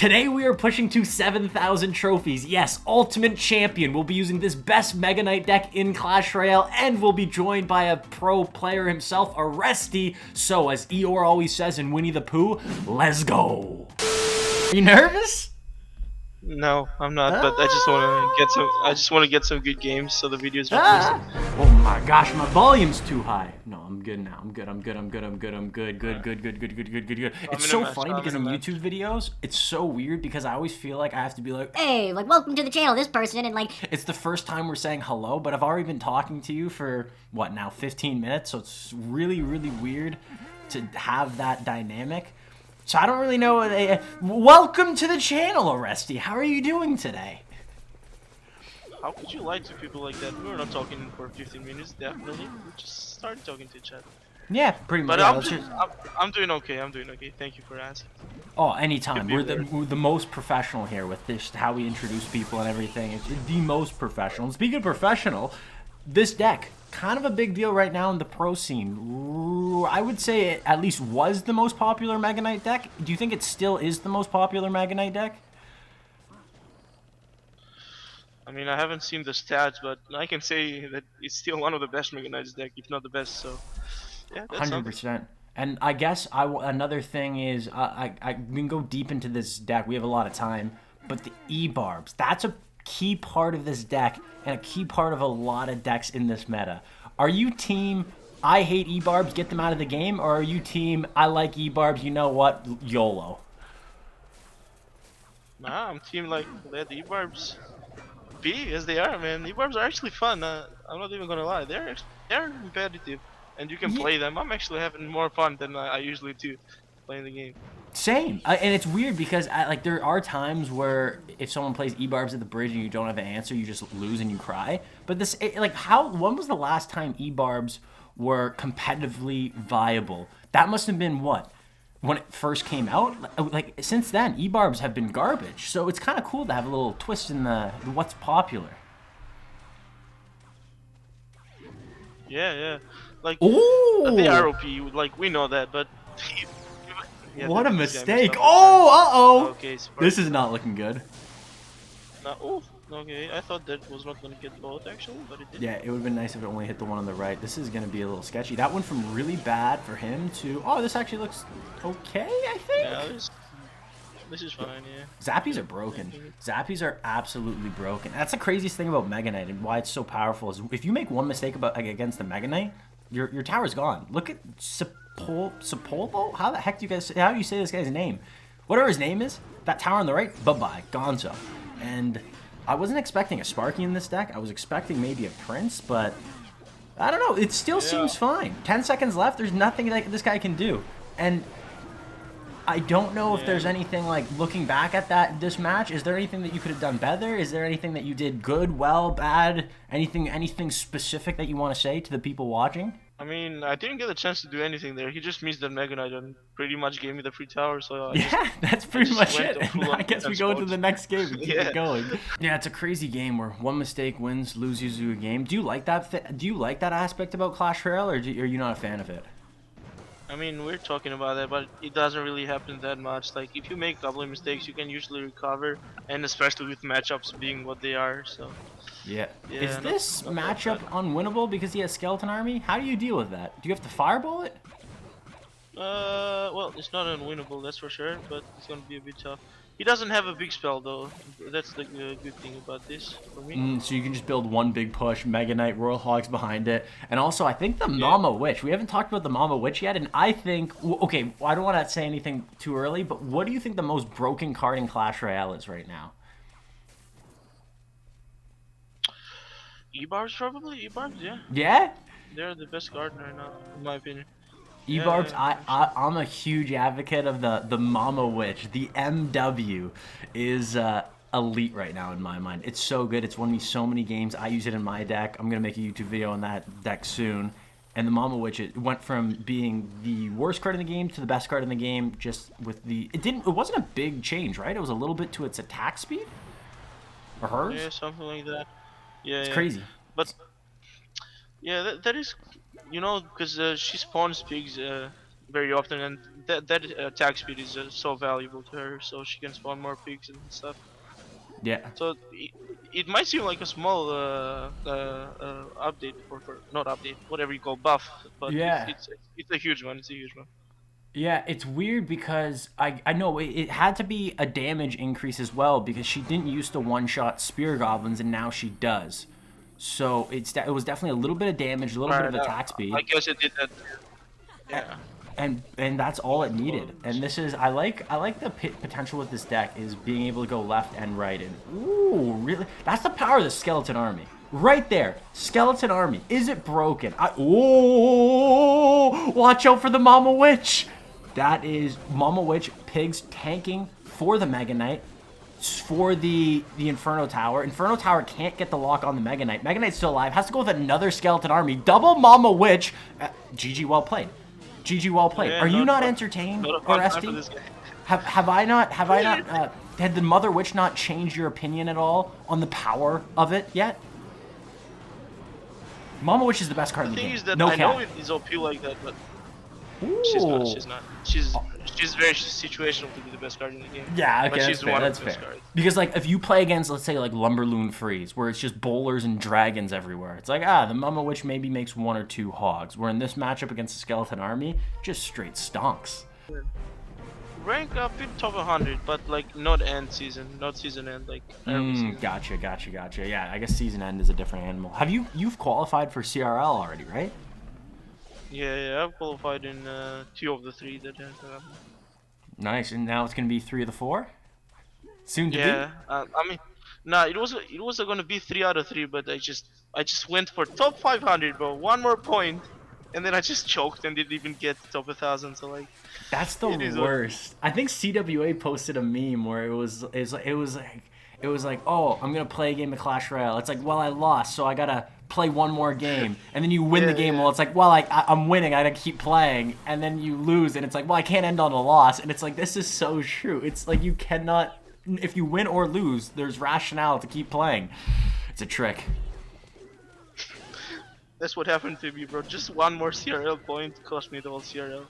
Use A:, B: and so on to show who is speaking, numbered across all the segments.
A: Today we are pushing to 7,000 trophies. Yes, Ultimate Champion will be using this best Mega Knight deck in Clash Royale, and will be joined by a pro player himself, Aresti. So, as Eeyore always says in Winnie the Pooh, let's go. Are you nervous?
B: No, I'm not. But I just want to get some. I just want to get some good games, so the videos are
A: Oh my gosh, my volume's too high. No, I'm good now. I'm good. Good. It's so funny because in YouTube videos, it's so weird because I always feel like I have to be like,
C: hey, like, welcome to the channel, this person, and like...
A: It's the first time we're saying hello, but I've already been talking to you for, what now, 15 minutes, so it's really, really weird to have that dynamic. So I don't really know. Welcome to the channel, Aresti. How are you doing today?
B: How could you lie to people like that? We were not talking for 15 minutes, definitely. We just started talking to each other.
A: Yeah, pretty much.
B: But I'm doing okay. I'm doing okay. Thank you for asking.
A: Oh, anytime. We're the most professional here with this, how we introduce people and everything. It's the most professional. And speaking of professional, this deck, kind of a big deal right now in the pro scene. I would say it at least was the most popular Mega Knight deck. Do you think it still is the most popular Mega Knight deck?
B: I mean, I haven't seen the stats, but I can say that it's still one of the best Mega Knights deck, if not the best. So, yeah, that's
A: 100%. And I guess another thing is we can go deep into this deck. We have a lot of time, but the E-Barbs, that's a key part of this deck and a key part of a lot of decks in this meta. Are you team I hate E-Barbs, get them out of the game, or are you team I like E-Barbs, you know what, YOLO?
B: Nah, I'm team like let E-Barbs be as they are, man. E-Barbs are actually fun. I'm not even gonna lie, they're competitive, and you can play them. I'm actually having more fun than I usually do playing the game.
A: Same, and it's weird because like there are times where if someone plays E-Barbs at the bridge and you don't have an answer, you just lose and you cry. But this, when was the last time E-Barbs were competitively viable? That must have been what? When it first came out? Like since then, E-Barbs have been garbage. So it's kind of cool to have a little twist in the what's popular.
B: Yeah. Like
A: Ooh!
B: the ROP, like we know that, but
A: yeah, what a mistake! Oh,
B: okay,
A: this is not looking good.
B: Oh, okay. I thought that was not gonna get both actually, but it did.
A: Yeah, it would have been nice if it only hit the one on the right. This is gonna be a little sketchy. That went from really bad for him to this actually looks okay, I think.
B: Yeah, this is fine. Yeah.
A: Zappies are broken. Zappies are absolutely broken. That's the craziest thing about Mega Knight and why it's so powerful is if you make one mistake against the Mega Knight, your tower's gone. Look at Sepulvo? How the heck do you say this guy's name? Whatever his name is, that tower on the right, bye-bye, gonzo. And I wasn't expecting a Sparky in this deck. I was expecting maybe a Prince, but I don't know. It still seems fine. 10 seconds left. There's nothing that this guy can do. And I don't know if there's anything, like, looking back at this match, is there anything that you could have done better? Is there anything that you did good, well, bad? Anything specific that you want to say to the people watching?
B: I mean, I didn't get a chance to do anything there. He just missed the Mega Knight and pretty much gave me the free tower, so
A: that's pretty much it. I guess we go into the next game and keep it going. Yeah, it's a crazy game where one mistake wins, loses you a game. Do you like that? Do you like that aspect about Clash Royale, or are you not a fan of it?
B: I mean, we're talking about that, but it doesn't really happen that much. Like, if you make a couple of mistakes, you can usually recover, and especially with matchups being what they are, so...
A: Yeah. Is this matchup unwinnable because he has Skeleton Army? How do you deal with that? Do you have to fireball it?
B: Well, it's not unwinnable, that's for sure, but it's gonna be a bit tough. He doesn't have a big spell, though. That's the good thing about this for me.
A: So you can just build one big push, Mega Knight, Royal Hogs behind it. And also, I think the Mama Witch. We haven't talked about the Mama Witch yet, and I think... Okay, I don't want to say anything too early, but what do you think the most broken card in Clash Royale is right now?
B: E-Barbs, probably? E-Barbs, yeah.
A: Yeah?
B: They're the best card right now, in my opinion.
A: E-Barbs, I'm a huge advocate of the Mama Witch. The MW is elite right now in my mind. It's so good. It's won me so many games. I use it in my deck. I'm going to make a YouTube video on that deck soon. And the Mama Witch, it went from being the worst card in the game to the best card in the game just with the... It wasn't a big change, right? It was a little bit to its attack speed? Or hers?
B: Yeah, something like that. Yeah,
A: it's crazy.
B: But yeah, that is, you know, because she spawns pigs very often, and that attack speed is so valuable to her, so she can spawn more pigs and stuff.
A: Yeah.
B: So it might seem like a small update for not update, whatever you call buff, but
A: Yeah.
B: it's a huge one. It's a huge one.
A: Yeah, it's weird because I know it had to be a damage increase as well because she didn't used to one-shot spear goblins and now she does. So it was definitely a little bit of damage, a little bit of attack speed.
B: I guess it did that. Yeah.
A: And that's all it needed. And this is I like the potential with this deck is being able to go left and right. And ooh, really, that's the power of the skeleton army. Right there, skeleton army. Is it broken? Oh, watch out for the Mama Witch. That is Mama Witch pigs tanking for the Mega Knight, for the Inferno Tower. Inferno Tower can't get the lock on the Mega Knight. Mega Knight's still alive. Has to go with another skeleton army. Double Mama Witch. GG, well played. GG, well played.
B: Yeah,
A: Are you not entertained, or SD? Have I not? Had the Mother Witch not changed your opinion at all on the power of it yet? Mama Witch is the best card in the game.
B: The thing is that
A: No
B: I know
A: cap.
B: it is OP like that, but
A: Ooh.
B: she's not. She's not. She's very situational to be the best card in the game.
A: Yeah, okay,
B: but she's one
A: that's
B: of the
A: fair.
B: best cards.
A: Because like if you play against, let's say like Lumberloon Freeze, where it's just bowlers and dragons everywhere, it's like the Mama Witch maybe makes 1 or 2 hogs. Where in this matchup against the Skeleton Army, just straight stonks.
B: Rank up in top 100, but like not end season, not season end, like early season.
A: Gotcha. Yeah, I guess season end is a different animal. You've qualified for CRL already, right?
B: Yeah, I've qualified in 2 of the 3 that has.
A: Nice, and now it's gonna be 3 of the 4. Soon to be.
B: Yeah, I mean, nah, it was gonna be 3 out of 3, but I just went for top 500, bro. 1 more point, and then I just choked and didn't even get top 1,000. So like,
A: that's the worst. I think CWA posted a meme where it was like, oh, I'm gonna play a game of Clash Royale. It's like, well, I lost, so I gotta play 1 more game, and then you win the game. Well, it's like, well, I'm winning, I gotta keep playing, and then you lose, and it's like, well, I can't end on a loss, and it's like, this is so true. It's like you cannot, if you win or lose, there's rationale to keep playing. It's a trick.
B: That's what happened to me, bro. Just 1 more CRL point cost me the whole CRL.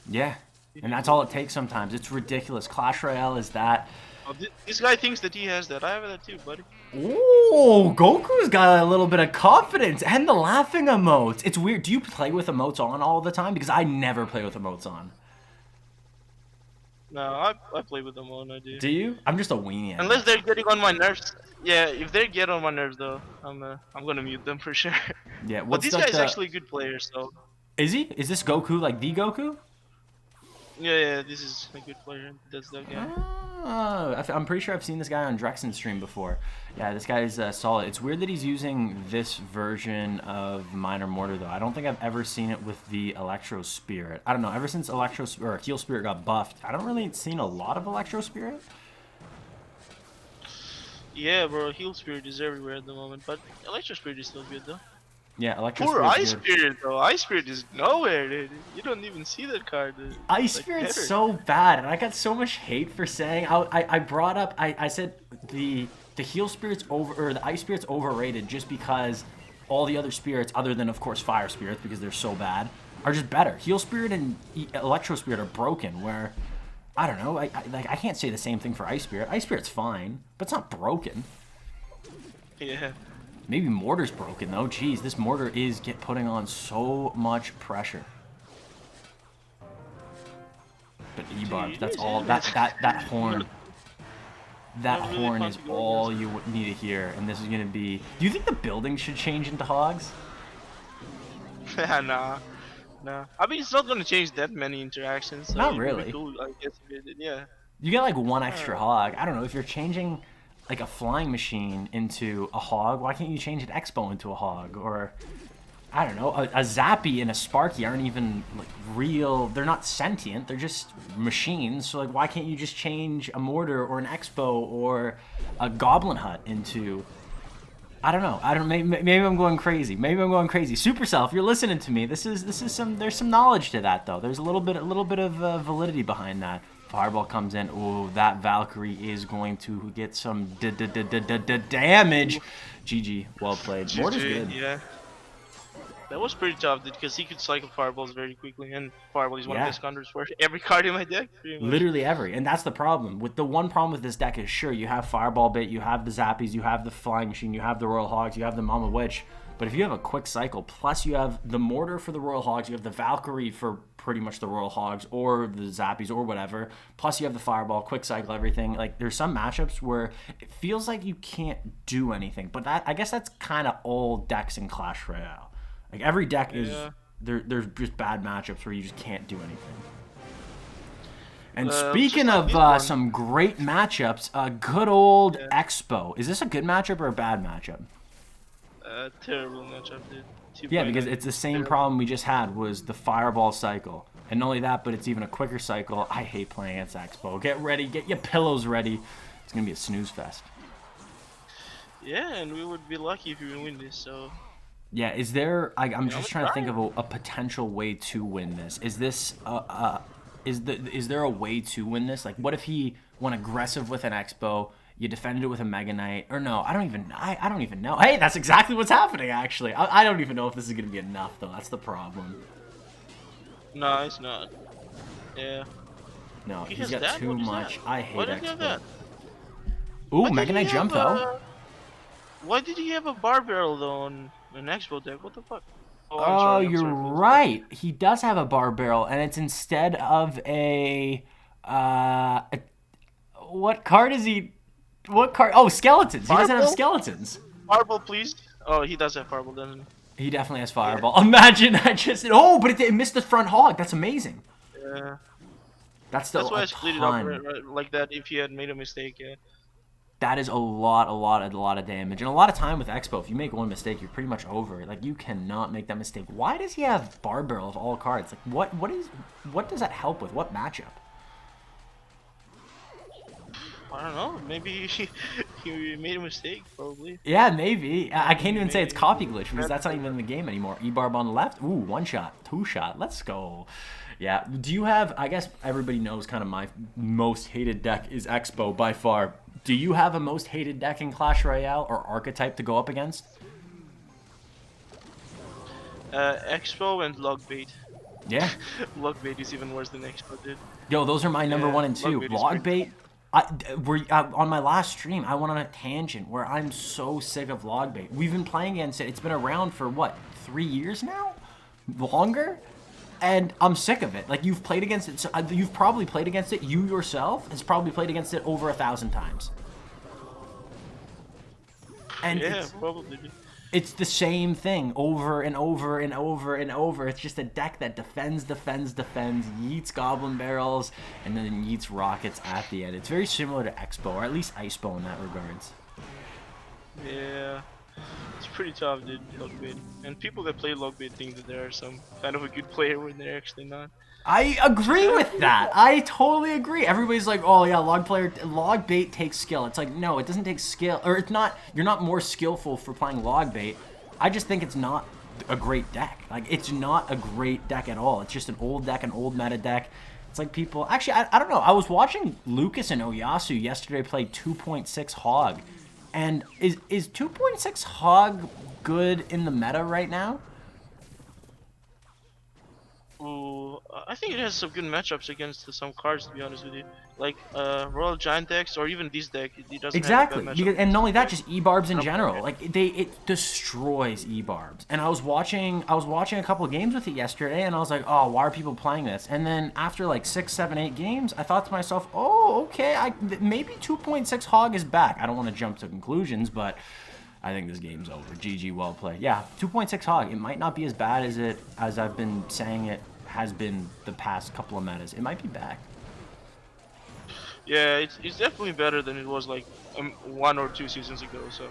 A: Yeah, and that's all it takes sometimes. It's ridiculous. Clash Royale is that.
B: Oh, this guy thinks that he has that. I have that too, buddy.
A: Ooh, Goku's got a little bit of confidence and the laughing emotes. It's weird. Do you play with emotes on all the time? Because I never play with emotes on.
B: No, I play with them on. I do.
A: Do you? I'm just a weenie.
B: Unless they're getting on my nerves. Yeah, if they get on my nerves though, I'm gonna mute them for sure.
A: Yeah.
B: But this guy's actually a good player, so.
A: Is he? Is this Goku like the Goku?
B: Yeah, this is a good player. That's the guy.
A: I'm pretty sure I've seen this guy on Drexen's stream before. Yeah, this guy's solid. It's weird that he's using this version of Minor Mortar, though. I don't think I've ever seen it with the Electro Spirit. I don't know. Ever since Heal Spirit got buffed, I don't really seen a lot of Electro Spirit.
B: Yeah, bro. Heal Spirit is everywhere at the moment, but Electro Spirit is still good, though.
A: Yeah, Electro
B: Poor
A: Spirit's
B: Ice
A: good.
B: Spirit, though. Ice Spirit is nowhere, dude. You don't even see that card. Dude.
A: Ice
B: Like,
A: Spirit's
B: ever.
A: so bad, and I got so much hate for saying. I brought up. I said the Heal Spirit's or the Ice Spirit's overrated just because all the other spirits, other than of course Fire Spirits, because they're so bad, are just better. Heal Spirit and Electro Spirit are broken. Where I don't know. I can't say the same thing for Ice Spirit. Ice Spirit's fine, but it's not broken.
B: Yeah.
A: Maybe Mortar's broken though. Jeez, this Mortar is putting on so much pressure. But E-Barbs, that's all. That horn. That
B: really
A: horn
B: fun
A: is
B: to go
A: all you need to hear, and this is gonna be. Do you think the building should change into hogs?
B: Nah. I mean, it's not gonna change that many interactions. So
A: Not
B: it would
A: really.
B: be cool, I guess, if it did, yeah.
A: You get like 1 extra hog. I don't know if you're changing like a flying machine into a hog. Why can't you change an Expo into a hog? Or I don't know, a Zappy and a Sparky aren't even like real. They're not sentient. They're just machines. So like, why can't you just change a Mortar or an Expo or a Goblin Hut into? I don't know. Maybe I'm going crazy. Supercell, if you're listening to me, this is some. There's some knowledge to that though. There's a little bit of validity behind that. Fireball comes in. Ooh, that Valkyrie is going to get some damage. GG, well played. Mortar's good.
B: Yeah. That was pretty tough, dude, because he could cycle fireballs very quickly, and fireball is one of
A: Yeah.
B: the best counters for every card in my deck. Pretty much.
A: Literally every, and that's the problem. With the one problem with this deck is, sure, you have Fireball Bait, you have the Zappies, you have the Flying Machine, you have the Royal Hogs, you have the Mama Witch, but if you have a quick cycle, plus you have the Mortar for the Royal Hogs, you have the Valkyrie for pretty much the Royal Hogs, or the Zappies, or whatever, plus you have the Fireball, quick cycle, everything, like, there's some matchups where it feels like you can't do anything, but I guess that's kind of all decks in Clash Royale. Like, every deck is, there's just bad matchups where you just can't do anything. And speaking
B: just like
A: of some great matchups, good old Expo. Is this a good matchup or a bad matchup?
B: Terrible matchup, dude.
A: Yeah, because it's the same problem we just had, was the Fireball cycle. And not only that, but it's even a quicker cycle. I hate playing against Expo. Get ready, get your pillows ready. It's going to be a snooze fest.
B: Yeah, and we would be lucky if we win this, so...
A: Yeah, is there... I'm just trying to think of a potential way to win this. Is this... Is there a way to win this? Like, what if he went aggressive with an Expo, you defended it with a Mega Knight, or no? I don't even know. Hey, that's exactly what's happening. Actually, I don't even know if this is gonna be enough though. That's the problem.
B: No, it's not. Yeah.
A: No,
B: He
A: he's
B: has
A: got
B: that?
A: too
B: What is
A: much.
B: that?
A: I hate
B: Why does he have
A: Expo.
B: that?
A: Ooh,
B: Why
A: Mega
B: did
A: Knight
B: he
A: jump
B: have,
A: though.
B: Why did he have a bar barrel though on an Expo deck? What the fuck?
A: Oh,
B: I'm sorry, I'm
A: you're
B: sorry.
A: right. He does have a bar barrel, and it's instead of what card is he? What card? Oh, skeletons. He doesn't have
B: Fireball?
A: skeletons.
B: Fireball, please. Oh, he does have fireball, doesn't
A: He definitely has Fireball. Imagine I just... Oh, but it missed the front hog. That's amazing.
B: he? Yeah.
A: That's still
B: That's why I
A: a
B: split it up
A: ton.
B: like that if he had made a mistake, yeah.
A: That is a lot of damage. And a lot of time with Expo, if you make one mistake, you're pretty much over. Like, you cannot make that mistake. Why does he have Bar Barrel of all cards? Like, what does that help with? What matchup?
B: I don't know. Maybe he made a mistake, probably.
A: Yeah, maybe. I can't even say it's copy glitch because that's not even in the game anymore. E-Barb on the left. Ooh, one shot, two shot. Let's go. Yeah. Do you have, I guess everybody knows kind of my most hated deck is Expo by far. Do you have a most hated deck in Clash Royale or archetype to go up against?
B: Expo and Logbait.
A: Yeah.
B: Logbait is even worse than Expo, dude.
A: Yo, those are my number
B: Yeah,
A: 1 and 2.
B: Logbait is
A: Logbait. On my last stream, I went on a tangent where I'm so sick of Logbait. We've been playing against it. It's been around for what, 3 years now? Longer? And I'm sick of it. Like, you've played against it. So, you've probably played against it. You yourself has probably played against it over 1,000 times. And
B: Yeah, probably.
A: it's the same thing over and over and over and over. It's just a deck that defends, yeets Goblin Barrels, and then yeets Rockets at the end. It's very similar to Expo, or at least Icepo in that regards.
B: Yeah. It's pretty tough, dude, Logbait. And people that play Logbait think that they're some kind of a good player when they're actually not.
A: I agree with that. I totally agree. Everybody's like, oh yeah, Logbait takes skill. It's like, no, it doesn't take skill. Or it's not, you're not more skillful for playing Logbait. I just think it's not a great deck. Like, it's not a great deck at all. It's just an old deck, an old meta deck. It's like people, actually, I don't know. I was watching Lucas and Oyasu yesterday play 2.6 Hog. And is 2.6 Hog good in the meta right now?
B: Ooh, I think it has some good matchups against some cards, to be honest with you. Like Royal Giant decks, or even this deck, it doesn't
A: Exactly,
B: have a bad matchup.
A: and not only that, just E-Barbs in general. Like, it destroys E-Barbs. And I was watching a couple of games with it yesterday, and I was like, oh, why are people playing this? And then after like 6, 7, 8 games, I thought to myself, oh, okay, maybe 2.6 Hog is back. I don't want to jump to conclusions, but I think this game's over. GG, well played. Yeah, 2.6 Hog. It might not be as bad as I've been saying it has been the past couple of metas. It might be back.
B: Yeah, it's definitely better than it was like 1 or 2 seasons ago. So,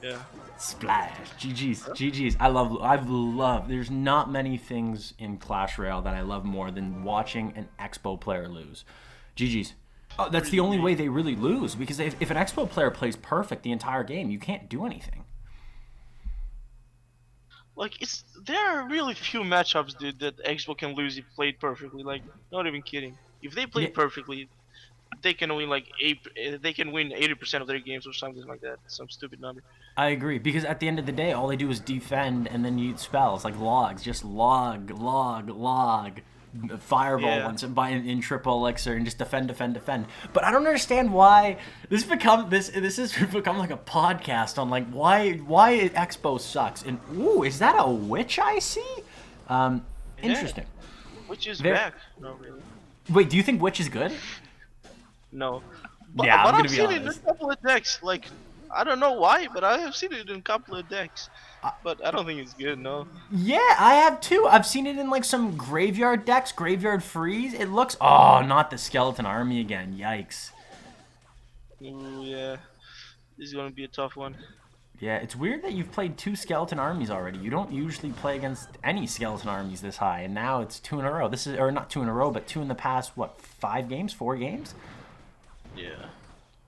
B: yeah.
A: Splash. GG's. I've loved. There's not many things in Clash Royale that I love more than watching an Expo player lose. GG's. Oh, that's the only way they really lose, because if an Expo player plays perfect the entire game, you can't do anything.
B: Like, there are really few matchups, dude, that Expo can lose if played perfectly. Like, not even kidding. If they played perfectly, they can win like they can win 80% of their games or something like that. Some stupid number.
A: I agree, because at the end of the day, all they do is defend and then use spells like logs, just log, log, log, fireball
B: Yeah.
A: once buy in triple elixir and just defend, defend, defend. But I don't understand why this has become like a podcast on like why Expo sucks. And ooh, is that a witch I see? Interesting.
B: Which is
A: Very-
B: back. No, really.
A: Wait, do you think witch is good?
B: No.
A: Yeah, I'm
B: but
A: gonna
B: I've
A: be
B: seen it in a
A: honest.
B: couple of decks. Like, I don't know why, but I have seen it in a couple of decks. But I don't think it's good, no.
A: Yeah, I have too. I've seen it in like some graveyard decks, graveyard freeze. It looks not the skeleton army again. Yikes.
B: Ooh, yeah. This is gonna be a tough one.
A: Yeah, it's weird that you've played 2 skeleton armies already. You don't usually play against any skeleton armies this high, and now it's 2 in a row. This is, or not 2 in a row, but 2 in the past, what, 5 games, 4 games?
B: Yeah.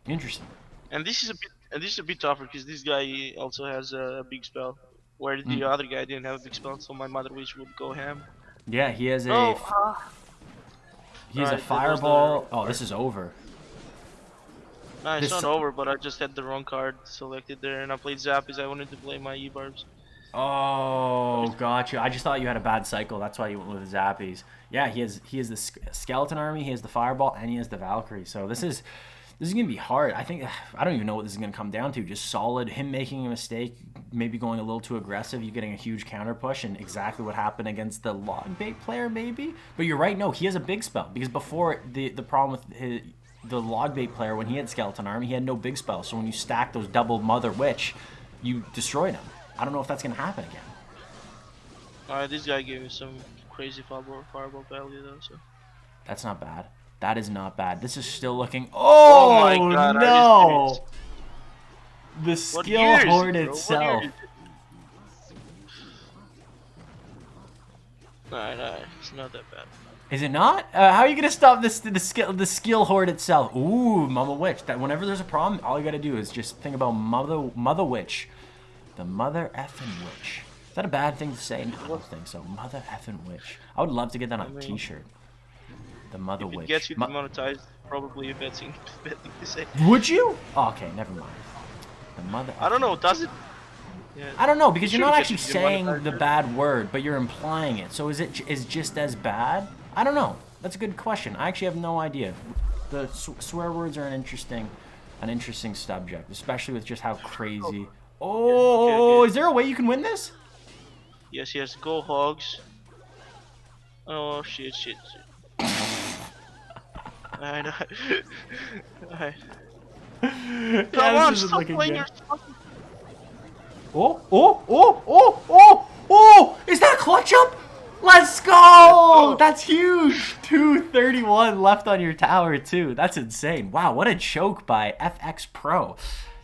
A: Interesting.
B: And this is a bit tougher because this guy also has a big spell, where the other guy didn't have a big spell, so my Mother Witch would go ham.
A: Yeah, he has a
B: Oh,
A: he has a
B: Alright, that was
A: fireball.
B: the-
A: Oh, this is over.
B: no, it's
A: This-
B: not over, but I just had the wrong card selected there, and I played Zappies. I wanted to play my E-Barbs.
A: Oh, gotcha. I just thought you had a bad cycle. That's why you went with the Zappies. Yeah, he has the skeleton army, he has the fireball, and he has the Valkyrie. So this is gonna be hard. I think I don't even know what this is gonna come down to. Just solid. Him making a mistake, maybe going a little too aggressive. You getting a huge counter push, and exactly what happened against the log bait player, maybe. But you're right. No, he has a big spell because before the problem with the log bait player when he had skeleton army, he had no big spell. So when you stack those double Mother Witch, you destroyed him. I don't know if that's gonna happen again.
B: Alright, this guy gave me some crazy fireball value though, so.
A: That's not bad. That is not bad. This is still looking. Oh,
B: my God, are you
A: no!
B: serious?
A: The
B: What
A: skill
B: year is it,
A: horde
B: bro? What
A: itself.
B: year is it? Alright, it's not that bad.
A: Is it not? How are you gonna stop the skill horde itself? Ooh, Mama Witch. That whenever there's a problem, all you gotta do is just think about Mother Witch, the Mother effing Witch. Is that a bad thing to say? No, I don't think so. Mother effing Witch. I would love to get that on a T-shirt. The Mother
B: If it
A: Witch.
B: gets you demonetized, probably a bad thing to say.
A: Would you? Oh, okay, never mind. The Mother.
B: I don't know, does it? Yeah.
A: I don't know, because you're
B: Sure,
A: not
B: get
A: actually
B: you
A: saying
B: demonetized,
A: the
B: right?
A: bad word, but you're implying it. So is it is just as bad? I don't know. That's a good question. I actually have no idea. The swear words are an interesting subject, especially with just how crazy. Oh,
B: okay.
A: is there a way you can win this?
B: Yes, go Hogs. Oh shit. Alright. Alright.
A: Yeah,
B: Come on,
A: this isn't
B: stop
A: looking
B: playing
A: good.
B: your fucking.
A: Oh! Is that a clutch up? Let's go! That's huge. 231 left on your tower too. That's insane. Wow, what a choke by FX Pro.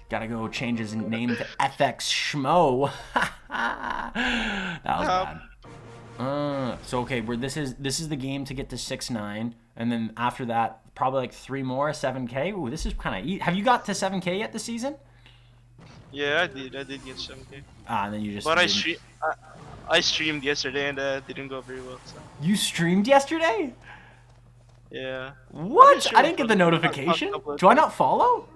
A: Gotta go change his name to FX Schmo. That was bad. So okay, this is the game to get to 6-9, and then after that, probably like 3 more, 7K. Ooh, this is kind of easy. Have you got to 7K yet this season?
B: Yeah, I did get 7K.
A: And then you just.
B: But
A: didn't-
B: I streamed yesterday and didn't go very well. So.
A: You streamed yesterday?
B: Yeah.
A: What?
B: Sure
A: I didn't get
B: for
A: the
B: the
A: notification.
B: couple of
A: Do I not follow?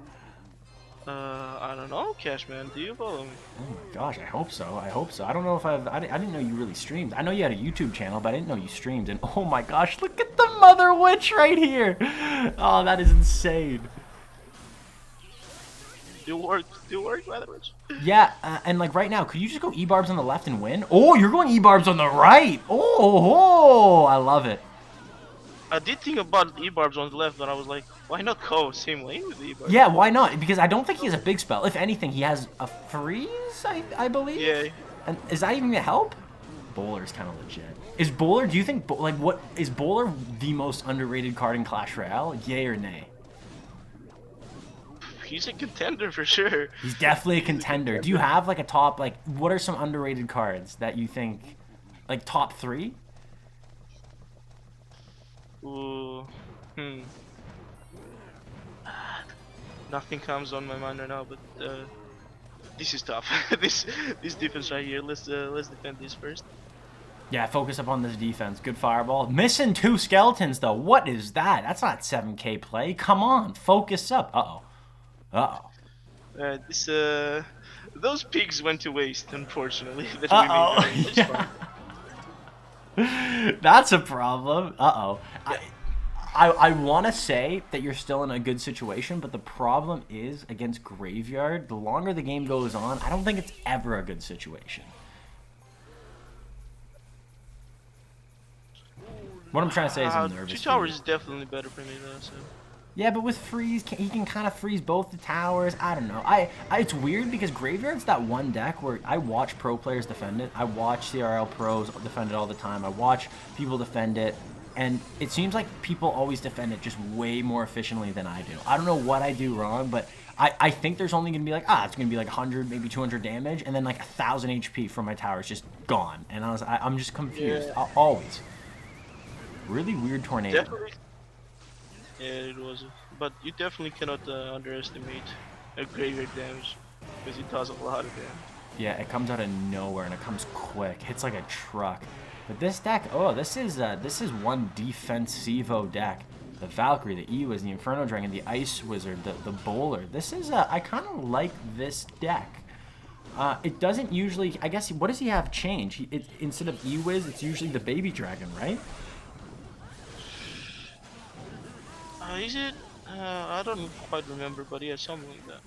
B: I don't know, Cashman. Do you follow me?
A: Oh my gosh, I hope so. I don't know if I didn't know you really streamed. I know you had a YouTube channel, but I didn't know you streamed. And oh my gosh, look at the Mother Witch right here. Oh, that is insane.
B: Do work, by the way.
A: Yeah, and like right now, could you just go E-Barbs on the left and win? Oh, you're going E-Barbs on the right. Oh, I love it.
B: I did think about E-Barbs on the left, but I was like, why not go same lane with the E-Barbs?
A: Yeah, why not? Because I don't think he has a big spell. If anything, he has a freeze, I believe.
B: Yeah.
A: And is that even gonna help? Bowler's kind of legit. Is Bowler? Do you think what is Bowler the most underrated card in Clash Royale? Yay or nay?
B: He's a contender for sure.
A: He's definitely a contender. Do you have like a top what are some underrated cards that you think like top 3?
B: Ooh. Nothing comes on my mind right now, but this is tough. this defense right here. Let's defend this first.
A: Yeah, focus up on this defense. Good fireball. Missing 2 skeletons, though. What is that? That's not 7k play. Come on, focus up. Uh-oh. Uh-oh.
B: This those pigs went to waste, unfortunately. That we made
A: Uh-oh.
B: earlier. It's fine.
A: That's a problem. Uh-oh. I want to say that you're still in a good situation, but the problem is against Graveyard, the longer the game goes on, I don't think it's ever a good situation. What I'm trying to say is I'm nervous.
B: 2 towers is definitely better for me though. So.
A: Yeah, but with freeze, he can kind of freeze both the towers. I don't know. It's weird because Graveyard's that one deck where I watch pro players defend it. I watch CRL pros defend it all the time. I watch people defend it. And it seems like people always defend it just way more efficiently than I do. I don't know what I do wrong, but I think there's only going to be like, it's going to be like 100, maybe 200 damage. And then like 1,000 HP from my tower is just gone. And I'm just confused.
B: Yeah.
A: Always. Really weird tornado.
B: Definitely. Yeah, it was. But you definitely cannot underestimate a graveyard damage because it does a lot of damage.
A: Yeah, it comes out of nowhere and it comes quick. Hits like a truck. But this deck, this is one defensivo deck. The Valkyrie, the Ewas, the Inferno Dragon, the Ice Wizard, the Bowler. This is I kind of like this deck. It doesn't usually. I guess what does he have change? Instead of Ewiz, it's usually the Baby Dragon, right?
B: Is it? I don't quite remember, but yeah, something like that.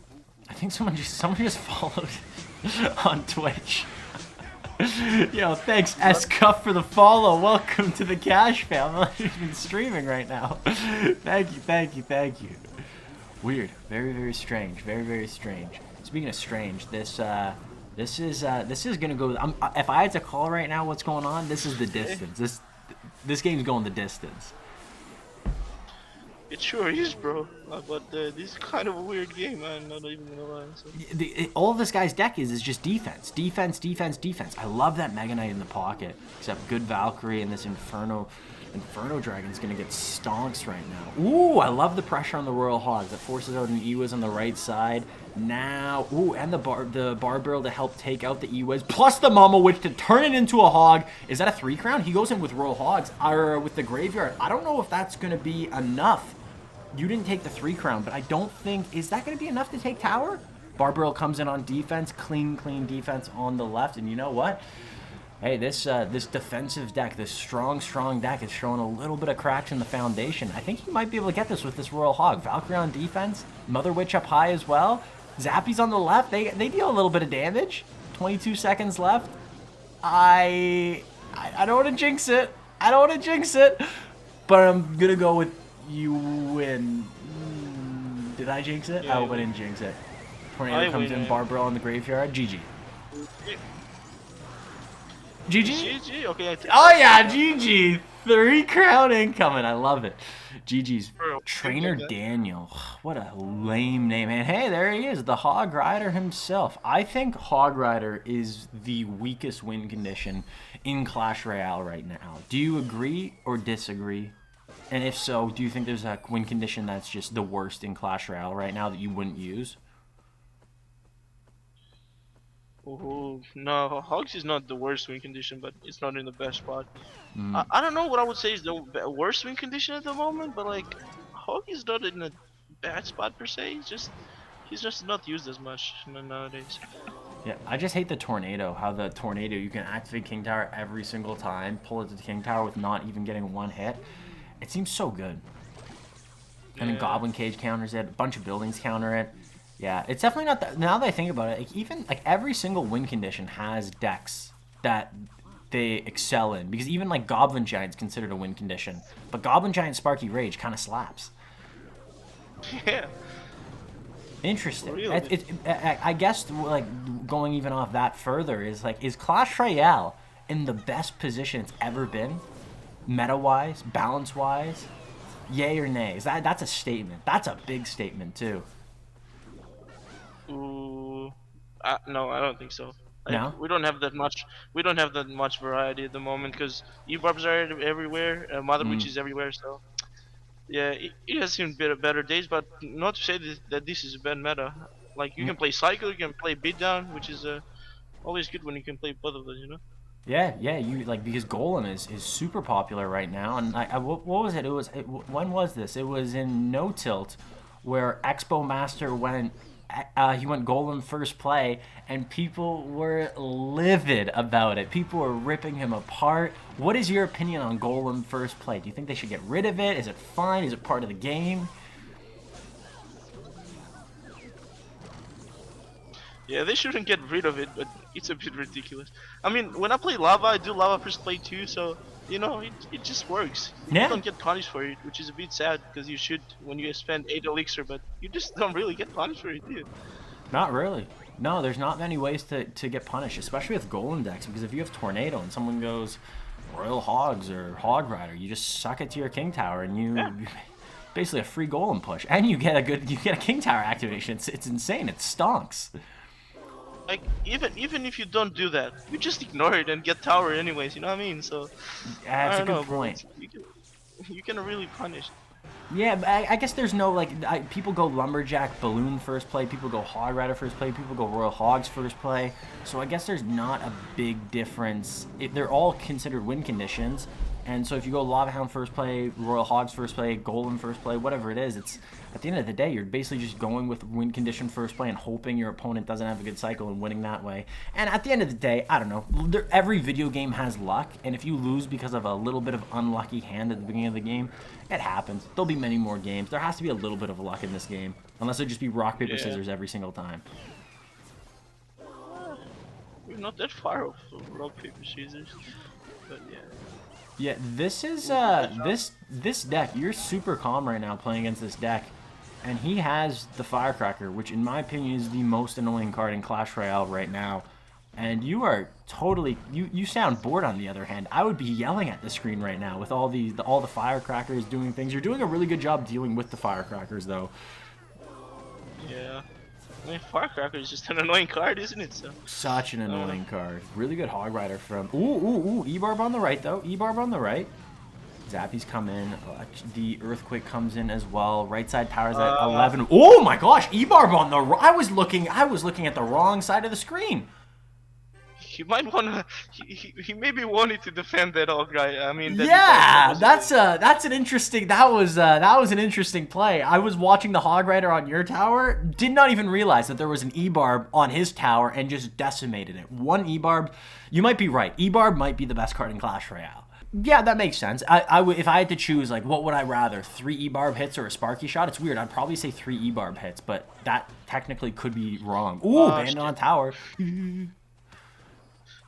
A: I think someone just followed on Twitch. Yo, thanks S Cuff for the follow. Welcome to the Cash family. You've been streaming right now. Thank you. Weird, very strange, very strange. Speaking of strange, this is gonna go. If I had to call right now, what's going on? This is the distance. This game's going the distance.
B: It sure is, bro. But this is kind of a weird game. I'm not even gonna lie. So.
A: All of this guy's deck is just defense. I love that Mega Knight in the pocket. Except good Valkyrie and this Inferno Dragon's gonna get stonks right now. Ooh, I love the pressure on the Royal Hogs. That forces out an Ewas on the right side. Now, ooh, and the Barbarrel to help take out the Ewas. Plus the Mama Witch to turn it into a Hog. Is that a 3 crown? He goes in with Royal Hogs, or with the Graveyard. I don't know if that's gonna be enough. You didn't take the 3 crown, but I don't think... Is that going to be enough to take tower? Barbarrel comes in on defense. Clean defense on the left. And you know what? Hey, this defensive deck, this strong deck is showing a little bit of cracks in the foundation. I think he might be able to get this with this Royal Hog. Valkyrie on defense. Mother Witch up high as well. Zappy's on the left. They deal a little bit of damage. 22 seconds left. I don't want to jinx it. But I'm going to go with... You win. Did I jinx it?
B: Yeah,
A: I hope I didn't jinx it. Tornado comes in, Barbarrel in the graveyard. GG. GG?
B: Okay.
A: Oh yeah, GG. 3 crown incoming. I love it. GG's Trainer Daniel. What a lame name. And hey, there he is, the Hog Rider himself. I think Hog Rider is the weakest win condition in Clash Royale right now. Do you agree or disagree? And if so, do you think there's a win condition that's just the worst in Clash Royale right now that you wouldn't use?
B: Oh, no, Hogs is not the worst win condition, but it's not in the best spot. I don't know what I would say is the worst win condition at the moment, but like, Hog is not in a bad spot per se. He's just not used as much nowadays.
A: Yeah, I just hate the Tornado. How the Tornado, you can activate King Tower every single time, pull it to the King Tower with not even getting 1 hit. It seems so good. And then Goblin Cage counters it. A bunch of buildings counter it. Yeah, it's definitely not that. Now that I think about it, like, even like every single win condition has decks that they excel in. Because even like Goblin Giant's considered a win condition. But Goblin Giant Sparky Rage kind of slaps.
B: Yeah.
A: Interesting.
B: Really?
A: I guess like going even off that further is like, is Clash Royale in the best position it's ever been? Meta-wise, balance-wise, yay or nay? That's a statement. That's a big statement too.
B: Ooh, no, I don't think so. Like,
A: No?
B: we don't have that much. We don't have that much variety at the moment because E-barbs are everywhere. Mother Witch is everywhere. So yeah, it has seen better days, but not to say that this is a bad meta. Like you can play cycle, you can play beatdown, which is always good when you can play both of those. You know.
A: Yeah, yeah, you like because Golem is super popular right now, and what was it? When was this? It was in No Tilt, where Expo Master went. He went Golem first play, and people were livid about it. People were ripping him apart. What is your opinion on Golem first play? Do you think they should get rid of it? Is it fine? Is it part of the game?
B: Yeah, they shouldn't get rid of it, but it's a bit ridiculous. I mean, when I play Lava, I do Lava first play too, so you know, it just works.
A: Yeah.
B: You don't get punished for it, which is a bit sad because you should when you spend 8 elixir, but you just don't really get punished for it, do you?
A: Not really. No, there's not many ways to get punished, especially with Golem decks, because if you have Tornado and someone goes Royal Hogs or Hog Rider, you just suck it to your King Tower and you basically a free Golem push, and you get a King Tower activation. It's insane. It stonks.
B: Like even if you don't do that, you just ignore it and get tower anyways. You know what I mean? So
A: Yeah, that's
B: I
A: a
B: don't
A: good
B: know, bro.
A: point.
B: You can really punish.
A: Yeah, but I guess there's no like people go Lumberjack Balloon first play, people go Hog Rider first play, people go Royal Hogs first play. So I guess there's not a big difference. They're all considered win conditions, and so if you go Lava Hound first play, Royal Hogs first play, Golem first play, whatever it is, it's at the end of the day you're basically just going with win condition first play and hoping your opponent doesn't have a good cycle and winning that way. And at the end of the day, I don't know. Every video game has luck, and if you lose because of a little bit of unlucky hand at the beginning of the game, it happens. There'll be many more games. There has to be a little bit of luck in this game, unless it just be rock paper scissors every single time.
B: We're not that far off of rock paper scissors, but yeah.
A: Yeah, this is this deck. You're super calm right now playing against this deck, and he has the Firecracker, which in my opinion is the most annoying card in Clash Royale right now. And you are totally you sound bored on the other hand. I would be yelling at the screen right now with all the Firecrackers doing things. You're doing a really good job dealing with the Firecrackers though.
B: Yeah. I mean, Firecracker is just an annoying card, isn't it? So.
A: Such an annoying card. Really good Hog Rider from... Ooh. E-Barb on the right, though. E-Barb on the right. Zappies come in. The Earthquake comes in as well. Right side powers at 11. Oh my gosh! E-Barb on the right. I was looking at the wrong side of the screen.
B: He might wanna. He maybe wanted to defend that old guy. I mean.
A: Yeah, that's an interesting. That was an interesting play. I was watching the Hog Rider on your tower. Did not even realize that there was an E-Barb on his tower and just decimated it. One E-Barb. You might be right. E-Barb might be the best card in Clash Royale. Yeah, that makes sense. I would, if I had to choose, like, what would I rather? 3 E-Barb hits or a Sparky shot? It's weird. I'd probably say 3 E-Barb hits, but that technically could be wrong. Ooh, bandit on tower.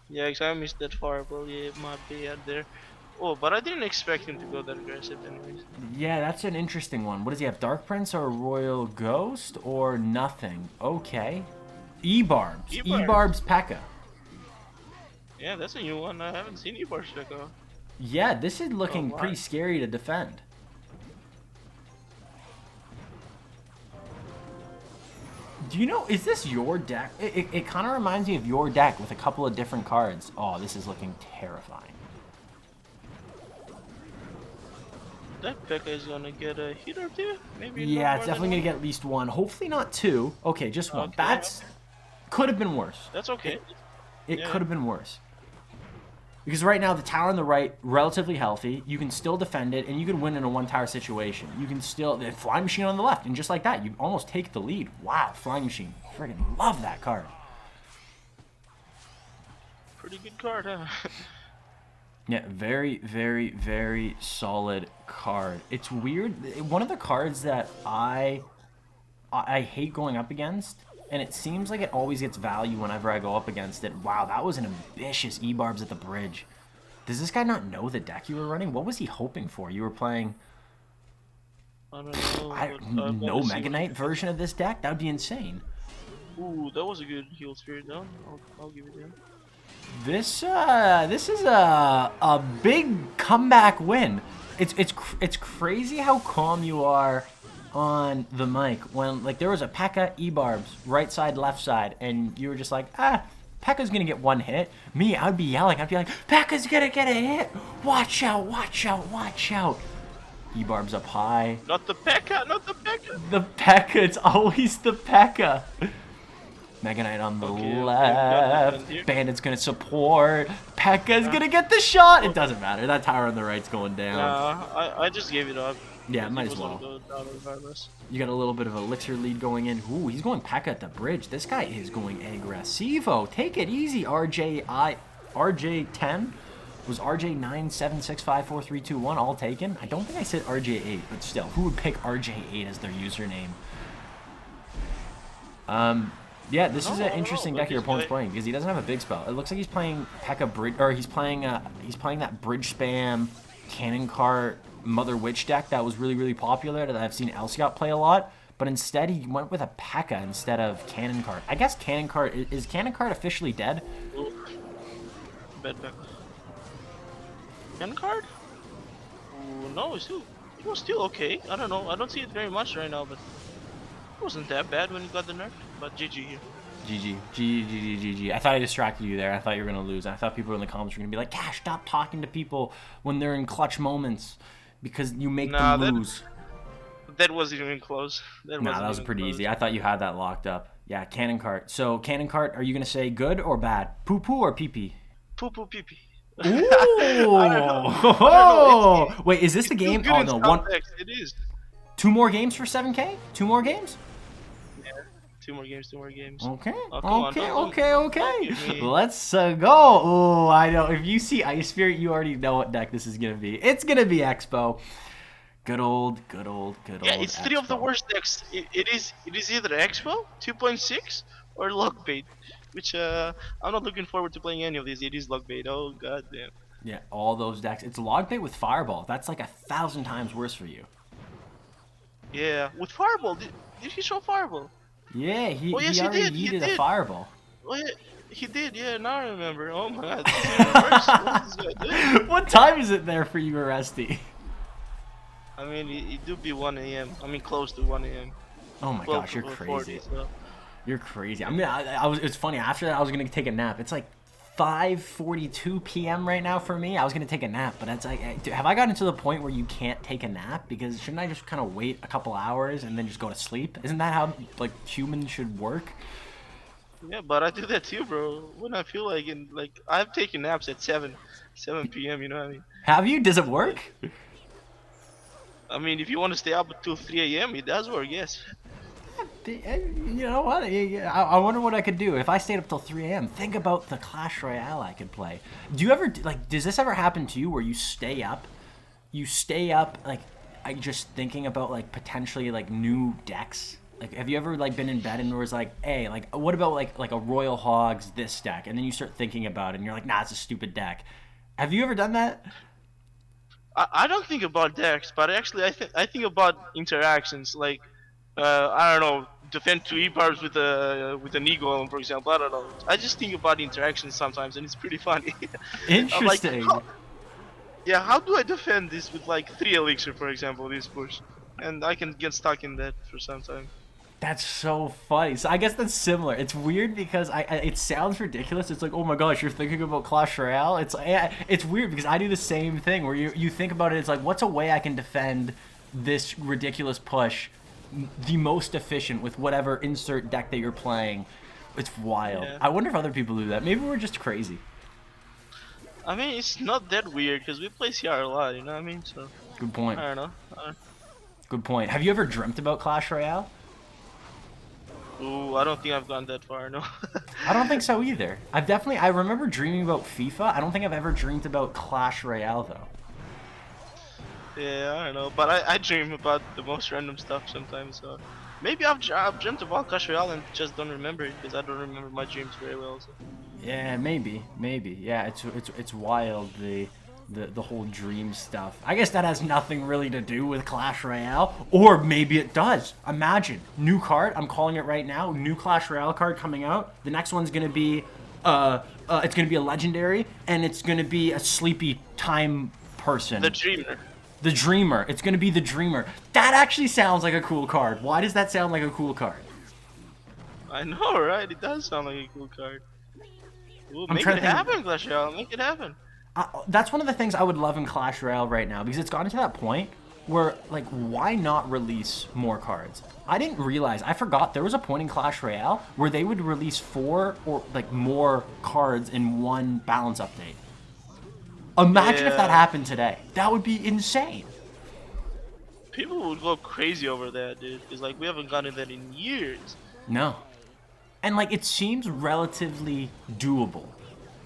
B: Yeah, because I missed that fireball. Yeah, it might be out there. Oh, but I didn't expect him to go that aggressive anyways.
A: Yeah, that's an interesting one. What does he have? Dark Prince or Royal Ghost or nothing? Okay. E-Barbs. E-Barbs P.E.K.K.A.
B: Yeah, that's a new one. I haven't seen E-Barbs P.E.K.K.A.
A: Yeah, this is looking pretty scary to defend. Do you know, is this your deck? It kind of reminds me of your deck with a couple of different cards. Oh, this is looking terrifying.
B: That P.E.K.K.A. is gonna get a hit or two? Maybe.
A: Yeah, it's definitely gonna get at least one. Hopefully not 2. Okay, just 1.
B: Okay.
A: That's could have been worse.
B: That's okay.
A: It could have been worse. Because right now, the tower on the right, relatively healthy. You can still defend it, and you can win in a one-tower situation. You can still... The Flying Machine on the left, and just like that, you almost take the lead. Wow, Flying Machine. Friggin' love that card.
B: Pretty good card, huh?
A: Yeah, very, very, very solid card. It's weird. One of the cards that I hate going up against, and it seems like it always gets value whenever I go up against it. Wow, that was an ambitious E-Barbs at the bridge. Does this guy not know the deck you were running? What was he hoping for? You were playing...
B: I don't know.
A: No Mega Knight version of this deck? That would be insane.
B: Ooh, that was a good heal spirit down. I'll give it to him.
A: This is a big comeback win. It's crazy how calm you are on the mic when, like, there was a P.E.K.K.A. E-Barbs right side, left side, and you were just like, P.E.K.K.A.'s gonna get 1 hit. Me, I would be yelling. I'd be like, P.E.K.K.A.'s gonna get a hit. Watch out, watch out, watch out. E-Barbs up high.
B: Not the P.E.K.K.A., not the P.E.K.K.A.
A: The P.E.K.K.A. It's always the P.E.K.K.A. Mega Knight on the
B: Okay,
A: left.
B: here.
A: Bandit's gonna support. P.E.K.K.A.'s gonna get the shot. It doesn't matter. That tower on the right's going down.
B: I just gave it up.
A: Yeah, might
B: It
A: as
B: was gonna
A: well.
B: go down regardless.
A: You got a little bit of elixir lead going in. Ooh, he's going P.E.K.K.A. at the bridge. This guy is going aggressivo. Take it easy, RJ10. Was RJ 9765431 all taken? I don't think I said RJ8, but still, who would pick RJ8 as their username? Yeah, this is an interesting deck your opponent's playing because he doesn't have a big spell. It looks like he's playing P.E.K.K.A. bridge, or he's playing that bridge spam cannon cart Mother Witch deck that was really popular that I've seen Elsiot play a lot. But instead, he went with a P.E.K.K.A. instead of cannon cart. I guess cannon cart is cannon cart officially dead?
B: Ooh. Bad back. Cannon card? Ooh, no, it was still okay. I don't know. I don't see it very much right now, but it wasn't that bad when you got the nerf. But GG here.
A: GG. I thought I distracted you there. I thought you were going to lose. I thought people in the comments were going to be like, Cash, stop talking to people when they're in clutch moments because you make them lose.
B: That wasn't even close.
A: That was pretty easy. I thought you had that locked up. Yeah, cannon cart. So, cannon cart, are you going to say good or bad? Poo-poo or pee-pee?
B: Poo-poo pee-pee.
A: Ooh! Wait, is this the game? Oh, no.
B: It is.
A: 2 more games for 7K? 2 more games?
B: Yeah, 2 more games.
A: Okay.
B: Oh,
A: Okay. Let's go. Oh, I know. If you see Ice Spirit, you already know what deck this is going to be. It's going to be Expo. Good old.
B: Yeah, it's
A: Expo.
B: 3 of the worst decks. It is either Expo 2.6 or Lockbait, which I'm not looking forward to playing any of these. It is Lockbait. Oh god damn.
A: Yeah, all those decks. It's Logbait with Fireball. That's like 1,000 times worse for you.
B: Yeah, with Fireball. Did he show Fireball?
A: Yeah, he
B: yes,
A: already
B: he
A: yeeted
B: did.
A: a Fireball.
B: Oh yeah, he did. Yeah, now I remember. Oh my god, this is even worse. What is this guy doing?
A: What time is it there for you, Rusty?
B: I mean, it do be 1 a.m. I mean, close to 1 a.m.
A: Oh my gosh, you're crazy.
B: 40, so.
A: You're crazy. I mean, I was. It's funny. After that, I was gonna take a nap. It's like 5:42 p.m. right now for me. I was gonna take a nap, but it's like, have I gotten to the point where you can't take a nap? Because shouldn't I just kind of wait a couple hours and then just go to sleep? Isn't that how like humans should work?
B: Yeah, but I do that too, bro. When I feel like I've taken naps at 7 p.m. You know what I mean?
A: Have you? Does it work?
B: I mean, if you want to stay up until 3 a.m., it does work, yes.
A: You know what? I wonder what I could do if I stayed up till 3 a.m. Think about the Clash Royale I could play. Do you ever like? Does this ever happen to you where you stay up? You stay up like, just thinking about like potentially like new decks. Like, have you ever like been in bed and was like, hey, like what about like a Royal Hogs this deck, and then you start thinking about it and you're like, nah, it's a stupid deck. Have you ever done that?
B: I don't think about decks, but actually I think about interactions. Like, I don't know, defend 2 E-barbs with an E-golem, for example. I don't know. I just think about interactions sometimes, and it's pretty funny.
A: Interesting.
B: How do I defend this with like 3 elixir, for example, this push, and I can get stuck in that for some time.
A: That's so funny. So I guess that's similar. It's weird because it sounds ridiculous. It's like, oh my gosh, you're thinking about Clash Royale. It's weird because I do the same thing where you think about it. It's like, what's a way I can defend this ridiculous push the most efficient with whatever insert deck that you're playing? It's wild.
B: Yeah.
A: I wonder if other people do that. Maybe we're just crazy.
B: I mean, it's not that weird because we play CR a lot, you know what I mean? So.
A: Good point.
B: I don't know.
A: Good point. Have you ever dreamt about Clash Royale?
B: Ooh, I don't think I've gone that far, no.
A: I don't think so either. I remember dreaming about FIFA. I don't think I've ever dreamed about Clash Royale though.
B: Yeah, I don't know, but I dream about the most random stuff sometimes. So maybe I've dreamt about Clash Royale and just don't remember it because I don't remember my dreams very well. So.
A: Yeah, maybe. Yeah, it's wild the whole dream stuff. I guess that has nothing really to do with Clash Royale, or maybe it does. Imagine new card. I'm calling it right now. New Clash Royale card coming out. The next one's gonna be it's gonna be a legendary, and it's gonna be a sleepy time person.
B: The Dreamer.
A: The Dreamer. It's gonna be the Dreamer. That actually sounds like a cool card. Why does that sound like a cool card?
B: I know, right? It does sound like a cool card. Ooh, make
A: trying
B: it
A: to think-
B: happen, Clash Royale. Make it happen.
A: That's one of the things I would love in Clash Royale right now, because it's gotten to that point where, like, why not release more cards? I didn't realize, I forgot there was a point in Clash Royale where they would release 4 or, like, more cards in one balance update. Imagine if that happened today. That would be insane.
B: People would go crazy over that, dude. It's like we haven't gotten that in years.
A: No. And, like, it seems relatively doable.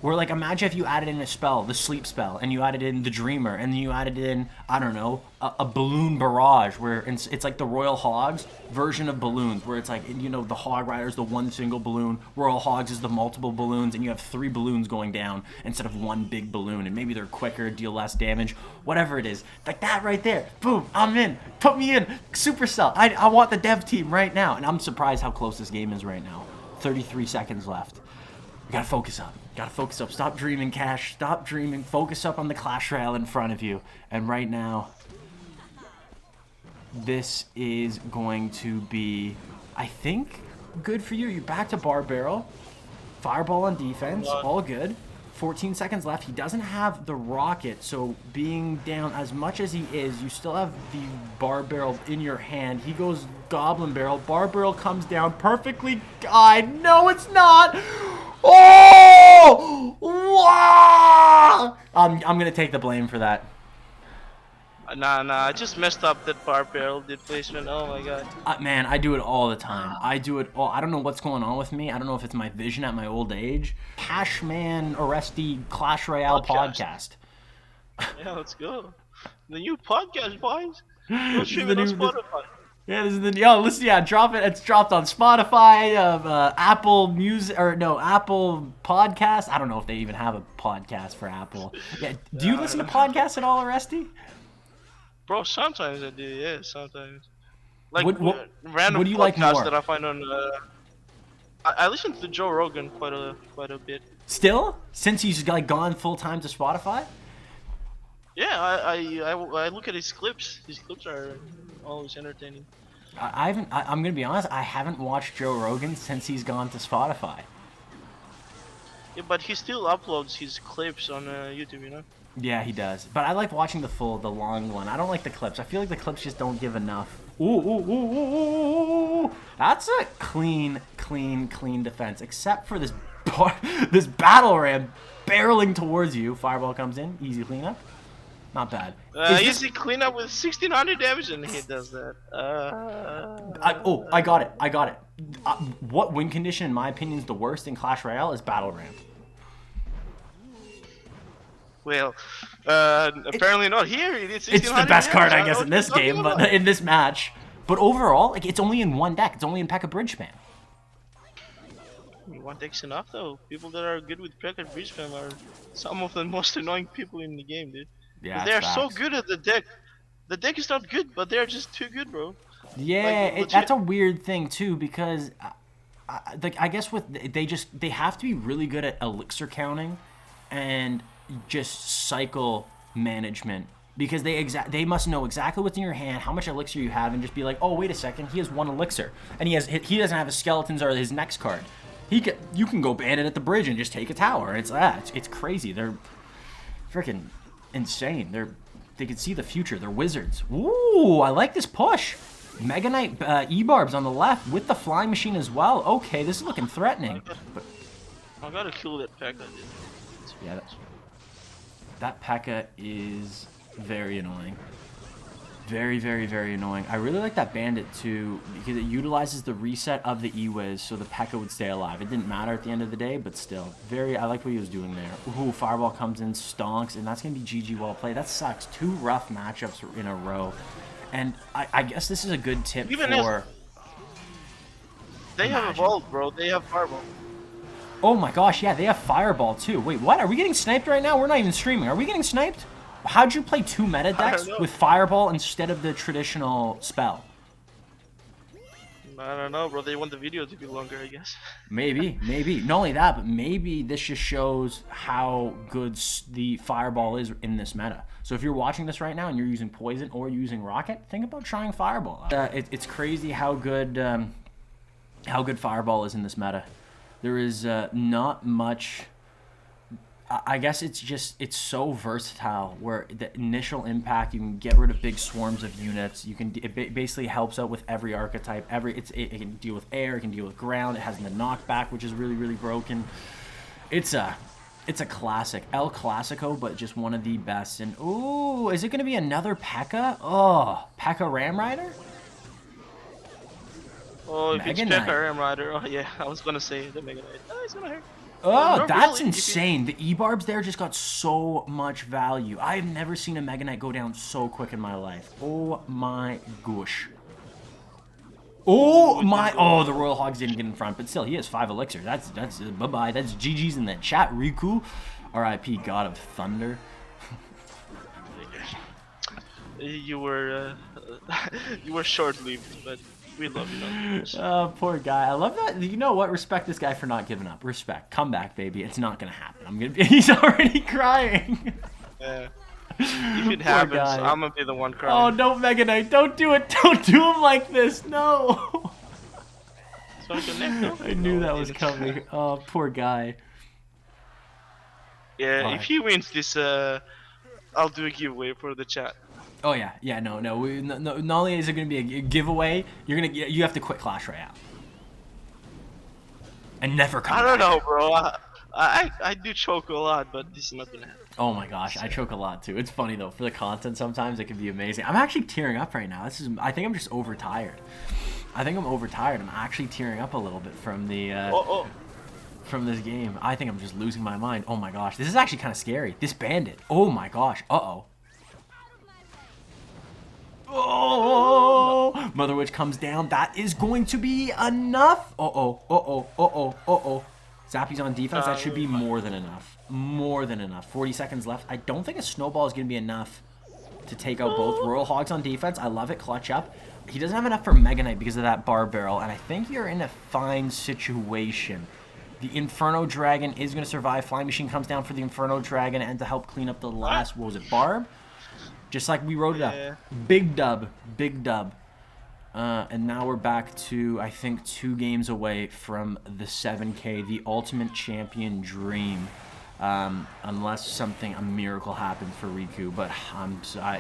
A: Where, like, imagine if you added in a spell, the sleep spell, and you added in the dreamer, and then you added in, I don't know, a balloon barrage, where it's like the Royal Hogs version of balloons, where it's like, you know, the Hog Rider's the one single balloon, Royal Hogs is the multiple balloons, and you have 3 balloons going down instead of one big balloon, and maybe they're quicker, deal less damage, whatever it is. Like that right there. Boom, I'm in. Put me in. Supercell. I want the dev team right now. And I'm surprised how close this game is right now. 33 seconds left. We gotta focus up. Gotta focus up. Stop dreaming, Cash. Stop dreaming. Focus up on the Clash Royale in front of you. And right now, this is going to be, I think, good for you. You're back to Bar Barrel. Fireball on defense. All good. 14 seconds left. He doesn't have the rocket, so being down as much as he is, you still have the Bar Barrel in your hand. He goes Goblin Barrel. Bar Barrel comes down perfectly. No, it's not. Oh! Wow! I'm gonna take the blame for that.
B: Nah, I just messed up that bar barrel did placement. Oh my god.
A: Man, I do it all the time. I do it all. I don't know what's going on with me. I don't know if it's my vision at my old age. Cashman Oresti Clash Royale podcast.
B: Yeah, let's go. The new podcast, boys. We'll stream it on Spotify.
A: Yeah, this is the listen. Yeah, drop it. It's dropped on Spotify, Apple Music, or no, Apple Podcasts. I don't know if they even have a podcast for Apple. Yeah, do you listen to podcasts at all, Oresti?
B: Bro, sometimes I do. Yeah, sometimes. Like random
A: what do you like more?
B: that I find on. I listen to Joe Rogan quite a bit.
A: Still, since he's like gone full time to Spotify.
B: Yeah, I look at his clips. His clips are always entertaining.
A: I'm gonna be honest. I haven't watched Joe Rogan since he's gone to Spotify.
B: Yeah, but he still uploads his clips on YouTube, you know.
A: Yeah, he does. But I like watching the long one. I don't like the clips. I feel like the clips just don't give enough. Ooh. That's a clean defense. Except for this this battle ram barreling towards you. Fireball comes in. Easy cleanup. Not bad.
B: Easy cleanup with 1600 damage, and he does that.
A: I got it. What win condition, in my opinion, is the worst in Clash Royale is battle ram.
B: Well, apparently not here. It's
A: the best card, I guess, in this game, but in this match. But overall, like, it's only in one deck. It's only in P.E.K.K.A. Bridge Spam.
B: One deck's enough, though. People that are good with P.E.K.K.A. Bridge Spam are some of the most annoying people in the game, dude.
A: Yeah,
B: they're so good at the deck. The deck is not good, but they're just too good, bro.
A: Yeah,
B: like,
A: that's a weird thing too, because I guess they have to be really good at elixir counting and just cycle management, because they must know exactly what's in your hand, how much elixir you have, and just be like, oh, wait a second, he has 1 elixir, and he doesn't have his skeletons or his next card. You can go bandit at the bridge and just take a tower. It's crazy. They're freaking insane. They can see the future. They're wizards. Ooh, I like this push. Mega Knight E-Barbs on the left with the flying machine as well. Okay, this is looking threatening.
B: I gotta kill that P.E.K.K.A. dude.
A: Yeah, that P.E.K.K.A. is very annoying. Very, very, very annoying. I really like that bandit too, because it utilizes the reset of the E-Wiz so the P.E.K.K.A. would stay alive. It didn't matter at the end of the day, but still. I like what he was doing there. Ooh, Fireball comes in, stonks, and that's going to be GG well played. That sucks. 2 rough matchups in a row. And I guess this is a good tip for...
B: They have evolved, bro. They have Fireball.
A: Oh my gosh, yeah, they have Fireball too. Wait, what? Are we getting sniped right now? We're not even streaming. Are we getting sniped? How'd you play 2 meta decks with Fireball instead of the traditional spell?
B: I don't know, bro. They want the video to be longer, I guess.
A: Maybe. Not only that, but maybe this just shows how good the Fireball is in this meta. So if you're watching this right now and you're using Poison or using Rocket, think about trying Fireball. It's crazy how good Fireball is in this meta. There is not much I guess it's so versatile where the initial impact, you can get rid of big swarms of units. It basically helps out with every archetype. It can deal with air, it can deal with ground. It has the knockback, which is really, really broken. It's a classic. El Clasico, but just one of the best. And ooh, is it going to be another P.E.K.K.A? Oh, P.E.K.K.A Ram Rider?
B: Oh, if
A: Mega
B: it's
A: Knight.
B: P.E.K.K.A Ram Rider, oh yeah, I was gonna say the Mega Knight. Oh, it's gonna hurt.
A: Oh,
B: no,
A: that's
B: really,
A: insane. The E-Barbs there just got so much value. I have never seen a Mega Knight go down so quick in my life. Oh my gosh. Oh my, oh, the Royal Hogs didn't get in front, but still, he has 5 elixirs. That's bye-bye. That's GG's in the chat. Riku, R.I.P. God of Thunder.
B: You were you were short-lived, but we love you.
A: Oh, poor guy. I love that. You know what? Respect this guy for not giving up. Respect. Come back, baby. It's not gonna happen. He's already crying.
B: Yeah. If it happens,
A: guy.
B: I'm gonna be the one crying.
A: Oh, no, Mega Knight. Don't do it. Don't do him like this. No. I knew that was coming. Oh, poor guy.
B: Yeah, if he wins this, I'll do a giveaway for the chat.
A: Oh yeah, no. Not only is it gonna be a giveaway, you have to quit Clash Royale and never come
B: I don't
A: back.
B: know, bro. I do choke a lot, but this is not gonna happen.
A: Oh my gosh, I choke a lot too. It's funny though, for the content sometimes it can be amazing. I'm actually tearing up right now. I think I'm just overtired. I'm actually tearing up a little bit from the from this game. I think I'm just losing my mind. Oh my gosh, this is actually kind of scary. This bandit. Oh my gosh. Uh-oh. Oh, Mother Witch comes down. That is going to be enough. Uh-oh. Zappy's on defense. That should be more than enough. More than enough. 40 seconds left. I don't think a snowball is going to be enough to take out both. Royal Hogs on defense. I love it. Clutch up. He doesn't have enough for Mega Knight because of that bar barrel, and I think you're in a fine situation. The Inferno Dragon is going to survive. Flying Machine comes down for the Inferno Dragon and to help clean up the last, what was it, Barb? Just like we wrote it up. Big dub. And now we're back to, I think, 2 games away from the 7K, the Ultimate Champion dream. Unless a miracle happens for Riku. But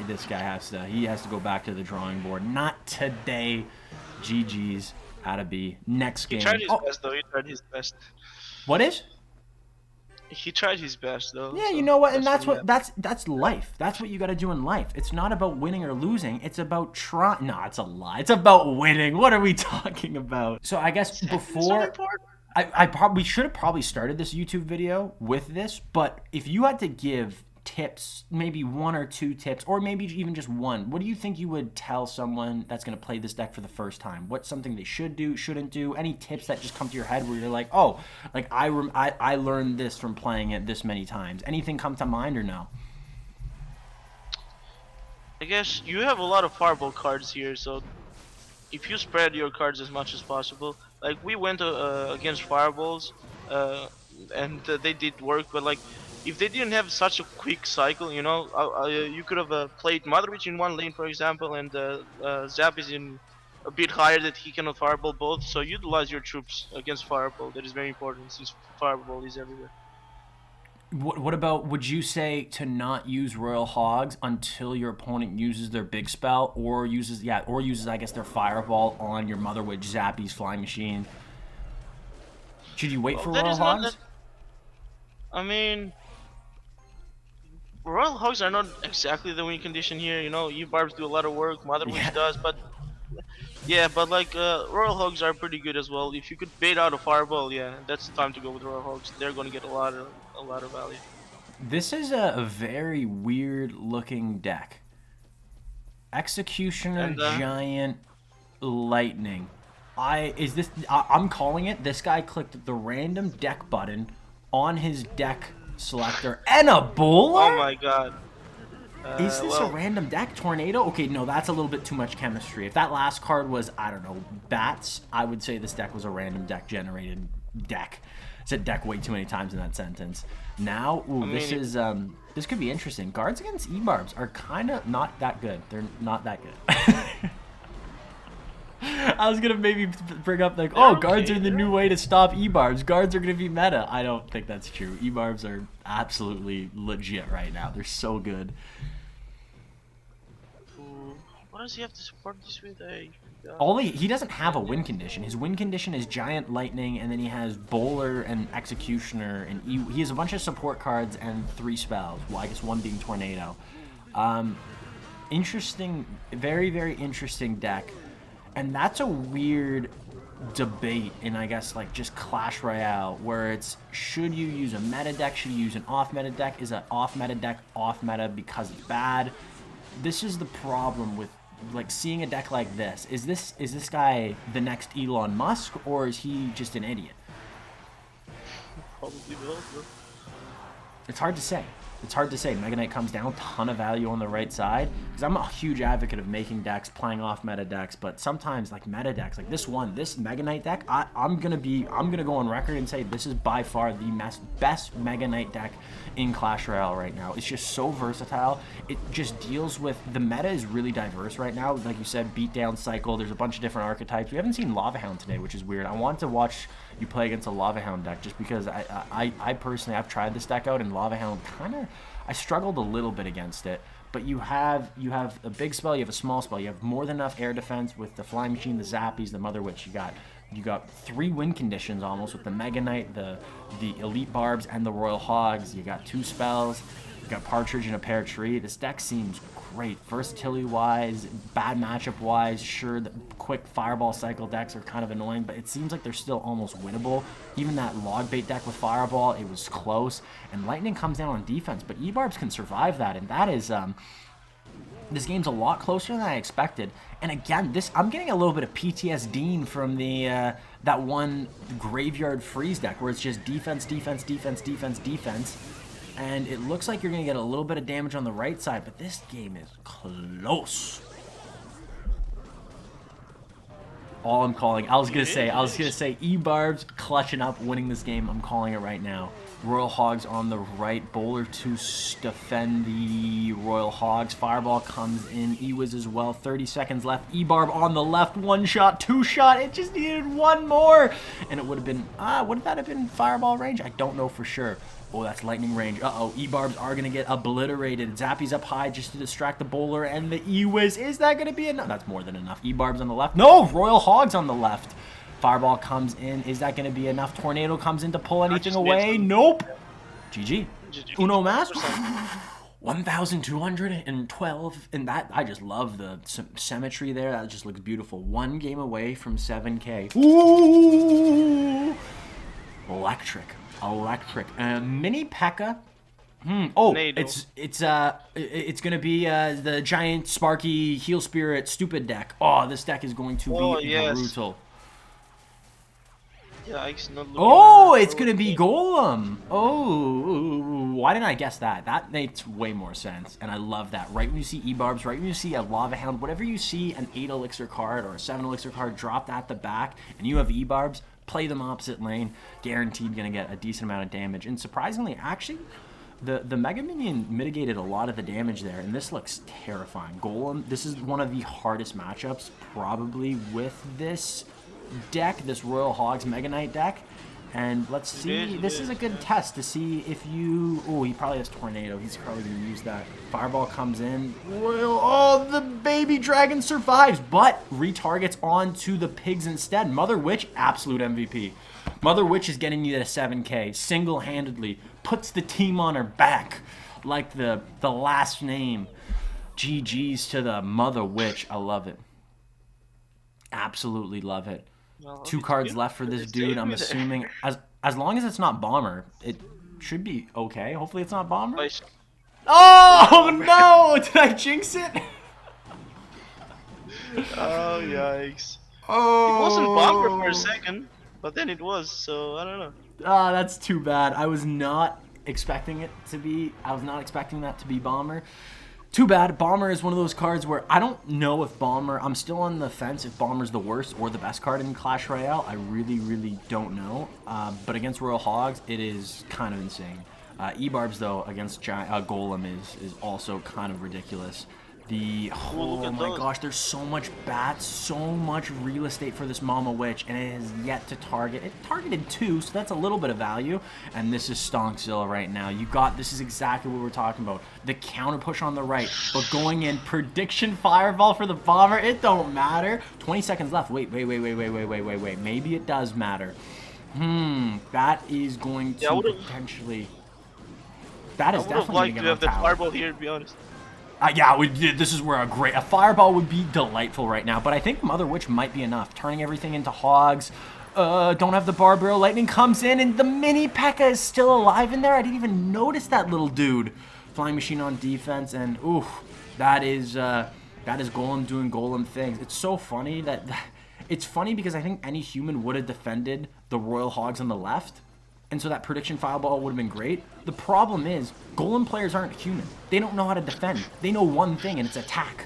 A: this guy has to go back to the drawing board. Not today. GG's. Out of B. Next game.
B: He tried his best, though. He tried his best.
A: What is?
B: He tried his best, though.
A: Yeah, so you know what, and that's life. That's what you got to do in life. It's not about winning or losing. It's about trying. No, it's a lie. It's about winning. What are we talking about? So I guess before we should have probably started this YouTube video with this. But if you had to give tips, maybe 1 or 2 tips, or maybe even just one, what do you think you would tell someone that's going to play this deck for the first time? What's something they should do, shouldn't do? Any tips that just come to your head where you're like, oh, like I learned this from playing it this many times? Anything come to mind or no?
B: I guess you have a lot of fireball cards here, so if you spread your cards as much as possible, like we went against fireballs, and they did work, but like if they didn't have such a quick cycle, you know, you could have played Mother Witch in one lane, for example, and Zap is in a bit higher that he cannot fireball both. So utilize your troops against fireball. That is very important since fireball is everywhere.
A: What about, would you say to not use Royal Hogs until your opponent uses their big spell or uses I guess their fireball on your Mother Witch, Zappy's Flying Machine? Should you wait for Royal Hogs?
B: I mean, Royal Hogs are not exactly the win condition here, you know. E-Barbs do a lot of work, Mother Witch does, but yeah, but like Royal Hogs are pretty good as well. If you could bait out a fireball, yeah, that's the time to go with Royal Hogs. They're going to get a lot of value.
A: This is a very weird looking deck. Executioner, Giant, Lightning. I'm calling it. This guy clicked the random deck button on his deck selector and a bowler?
B: Oh my god.
A: Is this a random deck? Tornado? Okay, no, that's a little bit too much chemistry. If that last card was, I don't know, bats, I would say this deck was a random deck generated deck. I said deck way too many times in that sentence. Now, this could be interesting. Guards against E-Barbs are kind of not that good. They're not that good. I was gonna maybe bring up like,
B: They're
A: oh, guards
B: okay,
A: are the new way to stop E-barbs. Guards are gonna be meta. I don't think that's true. E-barbs are absolutely legit right now. They're so good.
B: Ooh, what does he have to support this with?
A: He doesn't have a win condition. His win condition is Giant Lightning, and then he has Bowler and Executioner, and he has a bunch of support cards and 3 spells. Well, I guess 1 being Tornado. Interesting, very, very interesting deck. And that's a weird debate in, I guess, like just Clash Royale, where it's, should you use a meta deck, should you use an off meta deck? Is an off meta deck off meta because it's bad? This is the problem with like seeing a deck like this. Is this guy the next Elon Musk, or is he just an idiot?
B: Probably both, bro.
A: It's hard to say. It's hard to say. Mega Knight comes down, ton of value on the right side. Because I'm a huge advocate of making decks, playing off meta decks, but sometimes like meta decks, like this Mega Knight deck, I'm gonna go on record and say this is by far the best Mega Knight deck in Clash Royale right now. It's just so versatile. It just deals with, the meta is really diverse right now. Like you said, beatdown cycle. There's a bunch of different archetypes. We haven't seen Lava Hound today, which is weird. I want to watch you play against a Lava Hound deck just because I personally, I've tried this deck out, and Lava Hound I struggled a little bit against it. But you have a big spell, you have a small spell, you have more than enough air defense with the Flying Machine, the Zappies, the Mother Witch. You got 3 win conditions almost with the Mega Knight, the Elite Barbs, and the Royal Hogs. You got 2 spells. You got Partridge and a Pear Tree. This deck seems great, versatility-wise, bad matchup-wise. Sure, the quick Fireball cycle decks are kind of annoying, but it seems like they're still almost winnable. Even that Log Bait deck with Fireball, it was close. And Lightning comes down on defense, but E-Barbs can survive that, and that is... this game's a lot closer than I expected. And again, I'm getting a little bit of PTSD from the that one Graveyard Freeze deck where it's just defense, defense, defense, defense, defense. And it looks like you're going to get a little bit of damage on the right side, but this game is close. All I'm calling, I was gonna say E-Barbs clutching up, winning this game. I'm calling it right now. Royal Hogs on the right, Bowler to defend the Royal Hogs. Fireball comes in, E-Wiz as well. 30 seconds left. E-Barb on the left, 1 shot, 2 shot. It just needed 1 more, and it would have been. Would that have been Fireball range? I don't know for sure. Oh, that's lightning range. Uh-oh, E-Barbs are going to get obliterated. Zappy's up high just to distract the Bowler and the E-Wiz. Is that going to be enough? That's more than enough. E-Barbs on the left. No, Royal Hogs on the left. Fireball comes in. Is that going to be enough? Tornado comes in to pull anything away. Nope. GG. Uno mas. 1,212. And that, I just love the symmetry there. That just looks beautiful. 1 game away from 7K. Ooh. Electric. Mini P.E.K.K.A. Oh, it's gonna be the giant Sparky Heal Spirit stupid deck. Oh, this deck is going to be brutal.
B: Yeah,
A: it's gonna be Golem. Oh, why didn't I guess that? That makes way more sense, and I love that. Right when you see E-Barbs, right when you see a Lava Hound, whatever you see an 8 elixir card or a 7 elixir card dropped at the back, and you have E-Barbs, play them opposite lane, guaranteed gonna get a decent amount of damage. And surprisingly, actually, the Mega Minion mitigated a lot of the damage there, and this looks terrifying. Golem, this is one of the hardest matchups probably with this deck, this Royal Hogs Mega Knight deck. And let's see, this is a good test to see if you... Oh, he probably has Tornado. He's probably going to use that. Fireball comes in. Oh, the baby dragon survives, but retargets onto the pigs instead. Mother Witch, absolute MVP. Mother Witch is getting you to 7K single-handedly. Puts the team on her back like the last name. GG's to the Mother Witch. I love it. Absolutely love it. Well, 2 cards left for this dude. I'm assuming as long as it's not Bomber, it should be okay. Hopefully it's not Bomber. Oh no! Did I jinx it?
B: Oh yikes!
A: Oh,
B: it wasn't Bomber for a second, but then it was. So I don't know.
A: Ah, that's too bad. I was not expecting it to be. I was not expecting that to be Bomber. Too bad. Bomber is one of those cards where I don't know if Bomber... I'm still on the fence if Bomber's the worst or the best card in Clash Royale. I really, really don't know. But against Royal Hogs, it is kind of insane. E-Barbs, though, against Golem is also kind of ridiculous.
B: look
A: Oh
B: at
A: my
B: those.
A: gosh, there's so much bats, so much real estate for this Mama Witch, and it has yet to target. It targeted 2, so that's a little bit of value. And this is Stonkzilla right now. This is exactly what we're talking about. The counter push on the right, but going in, prediction fireball for the bomber, it don't matter. 20 seconds left. Wait. Maybe it does matter. That is going to potentially... That is definitely going to get
B: to have the
A: tower.
B: fireball here, to be honest.
A: Yeah, this is where a fireball would be delightful right now. But I think Mother Witch might be enough. Turning everything into hogs. Don't have the Barbarial Lightning comes in, and the mini P.E.K.K.A. is still alive in there. I didn't even notice that little dude. Flying Machine on defense, and ooh, that is Golem doing Golem things. It's so funny that it's funny because I think any human would have defended the Royal Hogs on the left. And so that prediction fireball would have been great. The problem is, Golem players aren't human. They don't know how to defend. They know one thing, and it's attack.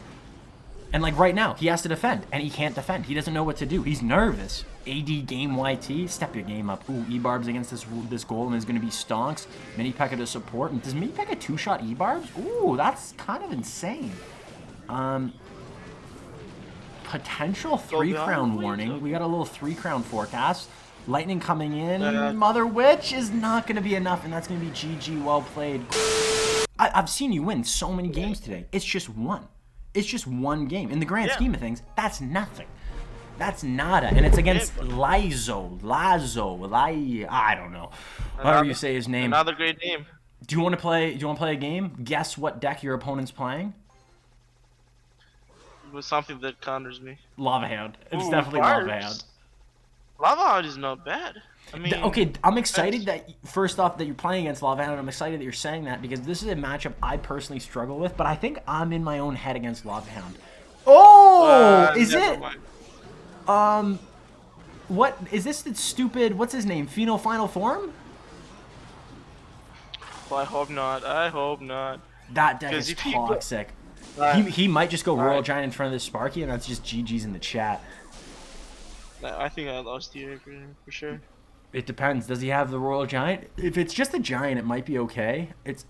A: And like right now, he has to defend, and he can't defend. He doesn't know what to do. He's nervous. AD game YT, step your game up. Ooh, E-Barbs against this Golem is going to be stonks. Mini P.E.K.K.A. to support. And does Mini P.E.K.K.A. two-shot E-Barbs? Ooh, that's kind of insane. Potential 3-crown warning. We got a little 3-crown forecast. Lightning coming in. Mother Witch is not going to be enough, and that's going to be GG. Well played. I've seen you win so many games today. It's just one. It's just one game. In the grand scheme of things, that's nothing. That's nada. And it's against Lazo. I don't know. However you say his name.
B: Another great name.
A: Do you want to play a game? Guess what deck your opponent's playing?
B: It was something that counters me.
A: Lava Hound. It's
B: Ooh,
A: definitely
B: Barbs.
A: Lava Hound.
B: Lava Hound is not bad. I mean,
A: Okay, I'm excited that, first off, that you're playing against Lava Hound. I'm excited that you're saying that because this is a matchup I personally struggle with, but I think I'm in my own head against Lava Hound. Oh! Is it?
B: Mind.
A: What? Is this the stupid, what's his name? Final Form?
B: Well, I hope not. I hope not.
A: That deck is toxic. He might just go Royal Giant in front of this Sparky, and that's just GG's in the chat.
B: I think I lost here for sure.
A: It depends. Does he have the Royal Giant? If it's just a Giant, it might be okay. It's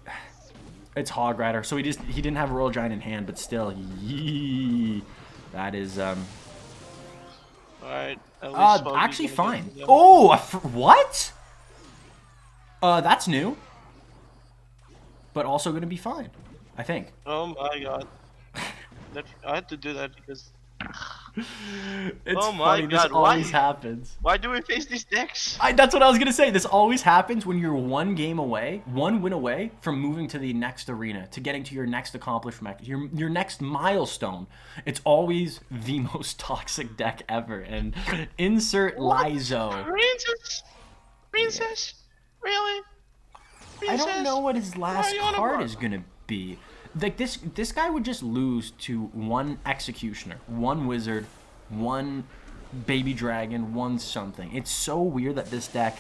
A: Hog Rider, so he didn't have a Royal Giant in hand, but still, that is
B: Alright.
A: actually fine. Oh, what? That's new, but also gonna be fine, I think.
B: Oh my god. I had to do that because.
A: It's funny. This always happens.
B: Why do we face these decks?
A: That's what I was gonna say. This always happens when you're one win away from moving to the next arena, to getting to your next accomplishment, your next milestone. It's always the most toxic deck ever. And insert Lizo.
B: Princess? Really? Princess?
A: I don't know what his last card is gonna be. Like this guy would just lose to one Executioner, one Wizard, one Baby Dragon, one something. It's so weird that this deck.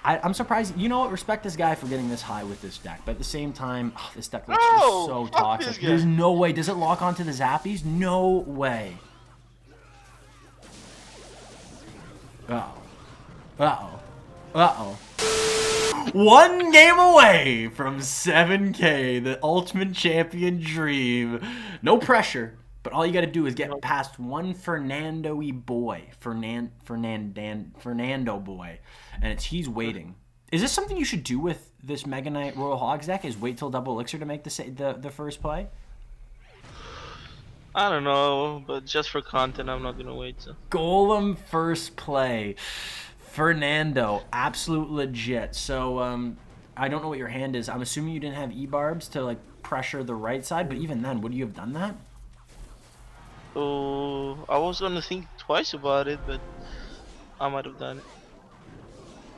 A: I'm surprised. You know what? Respect this guy for getting this high with this deck, but at the same time, this deck looks just so toxic. There's no way. Does it lock onto the Zappies? No way. Uh-oh. One game away from 7K, the Ultimate Champion dream. No pressure, but all you got to do is get past one Fernando-y boy. Fernando boy. And he's waiting. Is this something you should do with this Mega Knight Royal Hogs deck, is wait till double elixir to make the first play?
B: I don't know, but just for content, I'm not going to wait. So.
A: Golem first play. Fernando, absolute legit. So, I don't know what your hand is. I'm assuming you didn't have E-Barbs to, like, pressure the right side, but even then, would you have done that?
B: Oh, I was going to think twice about it, but I might have done it.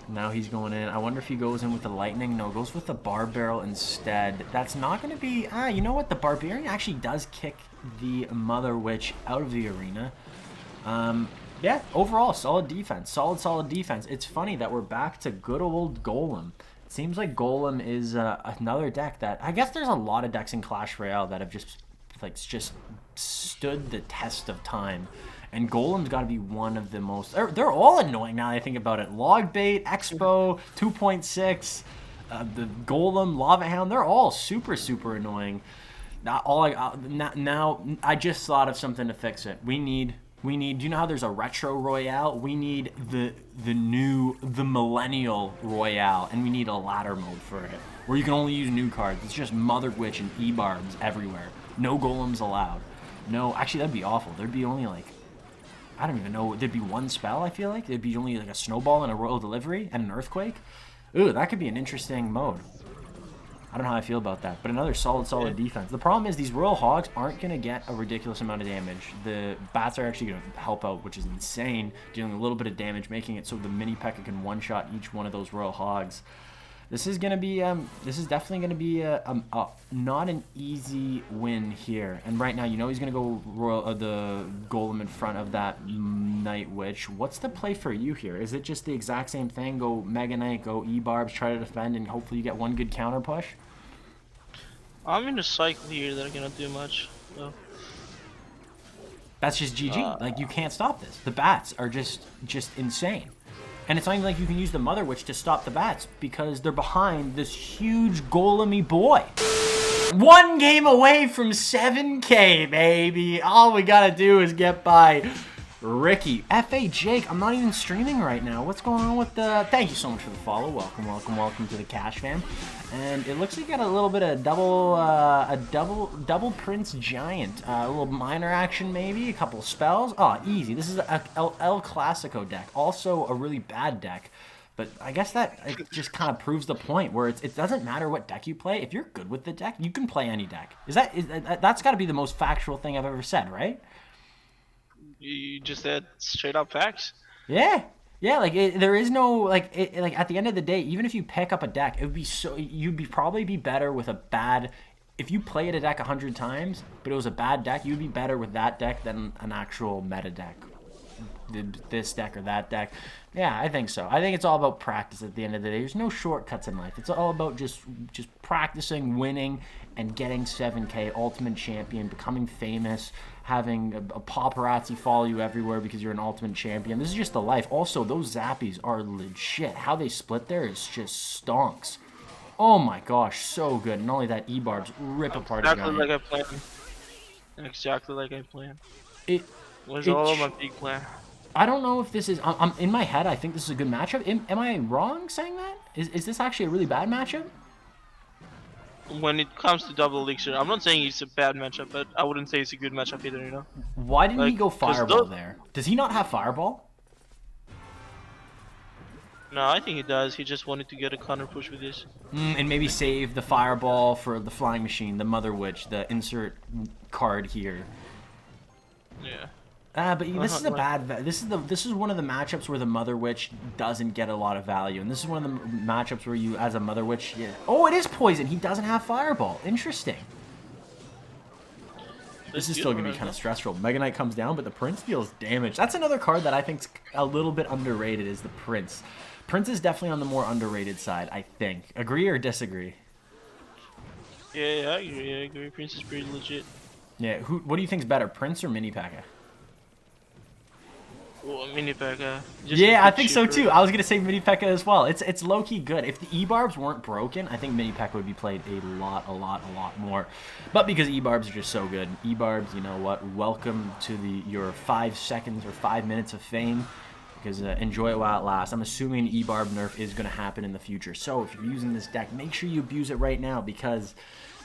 A: Now he's going in. I wonder if he goes in with the Lightning. No, goes with the Bar Barrel instead. That's not going to be... you know what? The Barbarian actually does kick the Mother Witch out of the arena. Yeah, overall, solid defense. Solid defense. It's funny that we're back to good old Golem. It seems like Golem is another deck that... I guess there's a lot of decks in Clash Royale that have just stood the test of time. And Golem's got to be one of the most... They're all annoying now that I think about it. Logbait, Expo, 2.6, the Golem, Lava Hound, they're all super annoying. Now I just thought of something to fix it. We need. Do you know how there's a retro Royale? We need the millennial Royale, and we need a ladder mode for it, where you can only use new cards. It's just Mother Witch and E-Barbs everywhere. No golems allowed. No, actually that'd be awful. There'd be only like, I don't even know. There'd be one spell. I feel like there'd be only like a snowball and a royal delivery and an earthquake. Ooh, that could be an interesting mode. I don't know how I feel about that, but another solid defense. The problem is these Royal Hogs aren't going to get a ridiculous amount of damage. The bats are actually going to help out, which is insane, dealing a little bit of damage, making it so the mini P.E.K.K.A. can one-shot each one of those Royal Hogs. This is definitely going to be not an easy win here. And right now, you know he's going to go the Golem in front of that Night Witch. What's the play for you here? Is it just the exact same thing? Go Mega Knight, go E-Barbs, try to defend, and hopefully you get one good counter push?
B: I'm in a cycle here that I cannot do much. So.
A: That's just GG. Like, you can't stop this. The bats are just insane. And it's not even like you can use the Mother Witch to stop the bats because they're behind this huge golemy boy. One game away from 7K, baby. All we gotta do is get by Ricky. F.A. Jake, I'm not even streaming right now. What's going on with the... Thank you so much for the follow. Welcome to the Cash fam. And it looks like you got a little bit of double Prince Giant. A little minor action maybe, a couple spells. Oh, easy. This is a El Clasico deck. Also a really bad deck. But I guess that just kind of proves the point where it doesn't matter what deck you play. If you're good with the deck, you can play any deck. That's got to be the most factual thing I've ever said, right?
B: You just said straight up facts.
A: Yeah. Yeah, like there is no like at the end of the day, even if you pick up a deck, it would be you'd probably be better with a bad. If you played a deck 100 times, but it was a bad deck, you'd be better with that deck than an actual meta deck. This deck or that deck. Yeah, I think so. I think it's all about practice at the end of the day. There's no shortcuts in life. It's all about just practicing, winning, and getting 7K, Ultimate Champion, becoming famous, having a paparazzi follow you everywhere because you're an Ultimate Champion. This is just the life. Also, those Zappies are legit. How they split there is just stonks. Oh my gosh, so good. And not only that, E-Barbs rip apart a giant.
B: Like I planned. Exactly like I planned.
A: It
B: was all my big plan.
A: I don't know if this is... I'm in my head, I think this is a good matchup. Am I wrong saying that? Is this actually a really bad matchup?
B: When it comes to double elixir, I'm not saying it's a bad matchup, but I wouldn't say it's a good matchup either, you know?
A: Why didn't he go Fireball there? Does he not have Fireball?
B: No, I think he does. He just wanted to get a counter push with this.
A: And maybe save the Fireball for the Flying Machine, the Mother Witch, the insert card here.
B: Yeah.
A: But this is a bad. This is one of the matchups where the Mother Witch doesn't get a lot of value, and this is one of the matchups where you, as a Mother Witch, yeah. Oh, it is poison. He doesn't have Fireball. Interesting. This is still gonna be kind of stressful. Mega Knight comes down, but the Prince deals damage. That's another card that I think's a little bit underrated. Is the Prince. Prince is definitely on the more underrated side, I think. Agree or disagree?
B: Yeah, I agree. Prince is pretty legit.
A: Yeah. What do you think's better, Prince or Mini P.E.K.K.A.?
B: Well, Mini P.E.K.K.A.
A: Yeah, I think so too. I was gonna say Mini P.E.K.K.A. as well. It's low key good. If the E-Barbs weren't broken, I think Mini P.E.K.K.A. would be played a lot more. But because E-Barbs are just so good, E-Barbs, you know what? Welcome to your 5 seconds or 5 minutes of fame. Because enjoy it while it lasts. I'm assuming an E-Barb nerf is gonna happen in the future. So if you're using this deck, make sure you abuse it right now because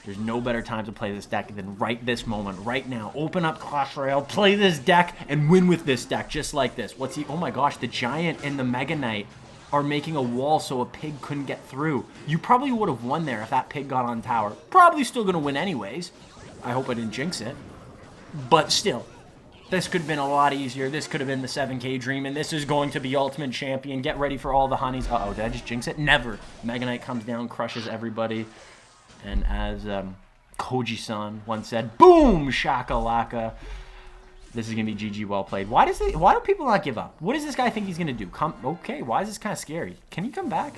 A: there's no better time to play this deck than right this moment, right now. Open up Clash Royale, play this deck, and win with this deck, just like this. What's he? Oh my gosh, the Giant and the Mega Knight are making a wall so a pig couldn't get through. You probably would have won there if that pig got on tower. Probably still gonna win anyways. I hope I didn't jinx it. But still, this could have been a lot easier. This could have been the 7K dream, and this is going to be Ultimate Champion. Get ready for all the honeys. Uh-oh, did I just jinx it? Never. Mega Knight comes down, crushes everybody. And as Koji-san once said, boom, shakalaka. This is gonna be GG well played. Why do people not give up? What does this guy think he's gonna do? Okay, why is this kind of scary? Can he come back?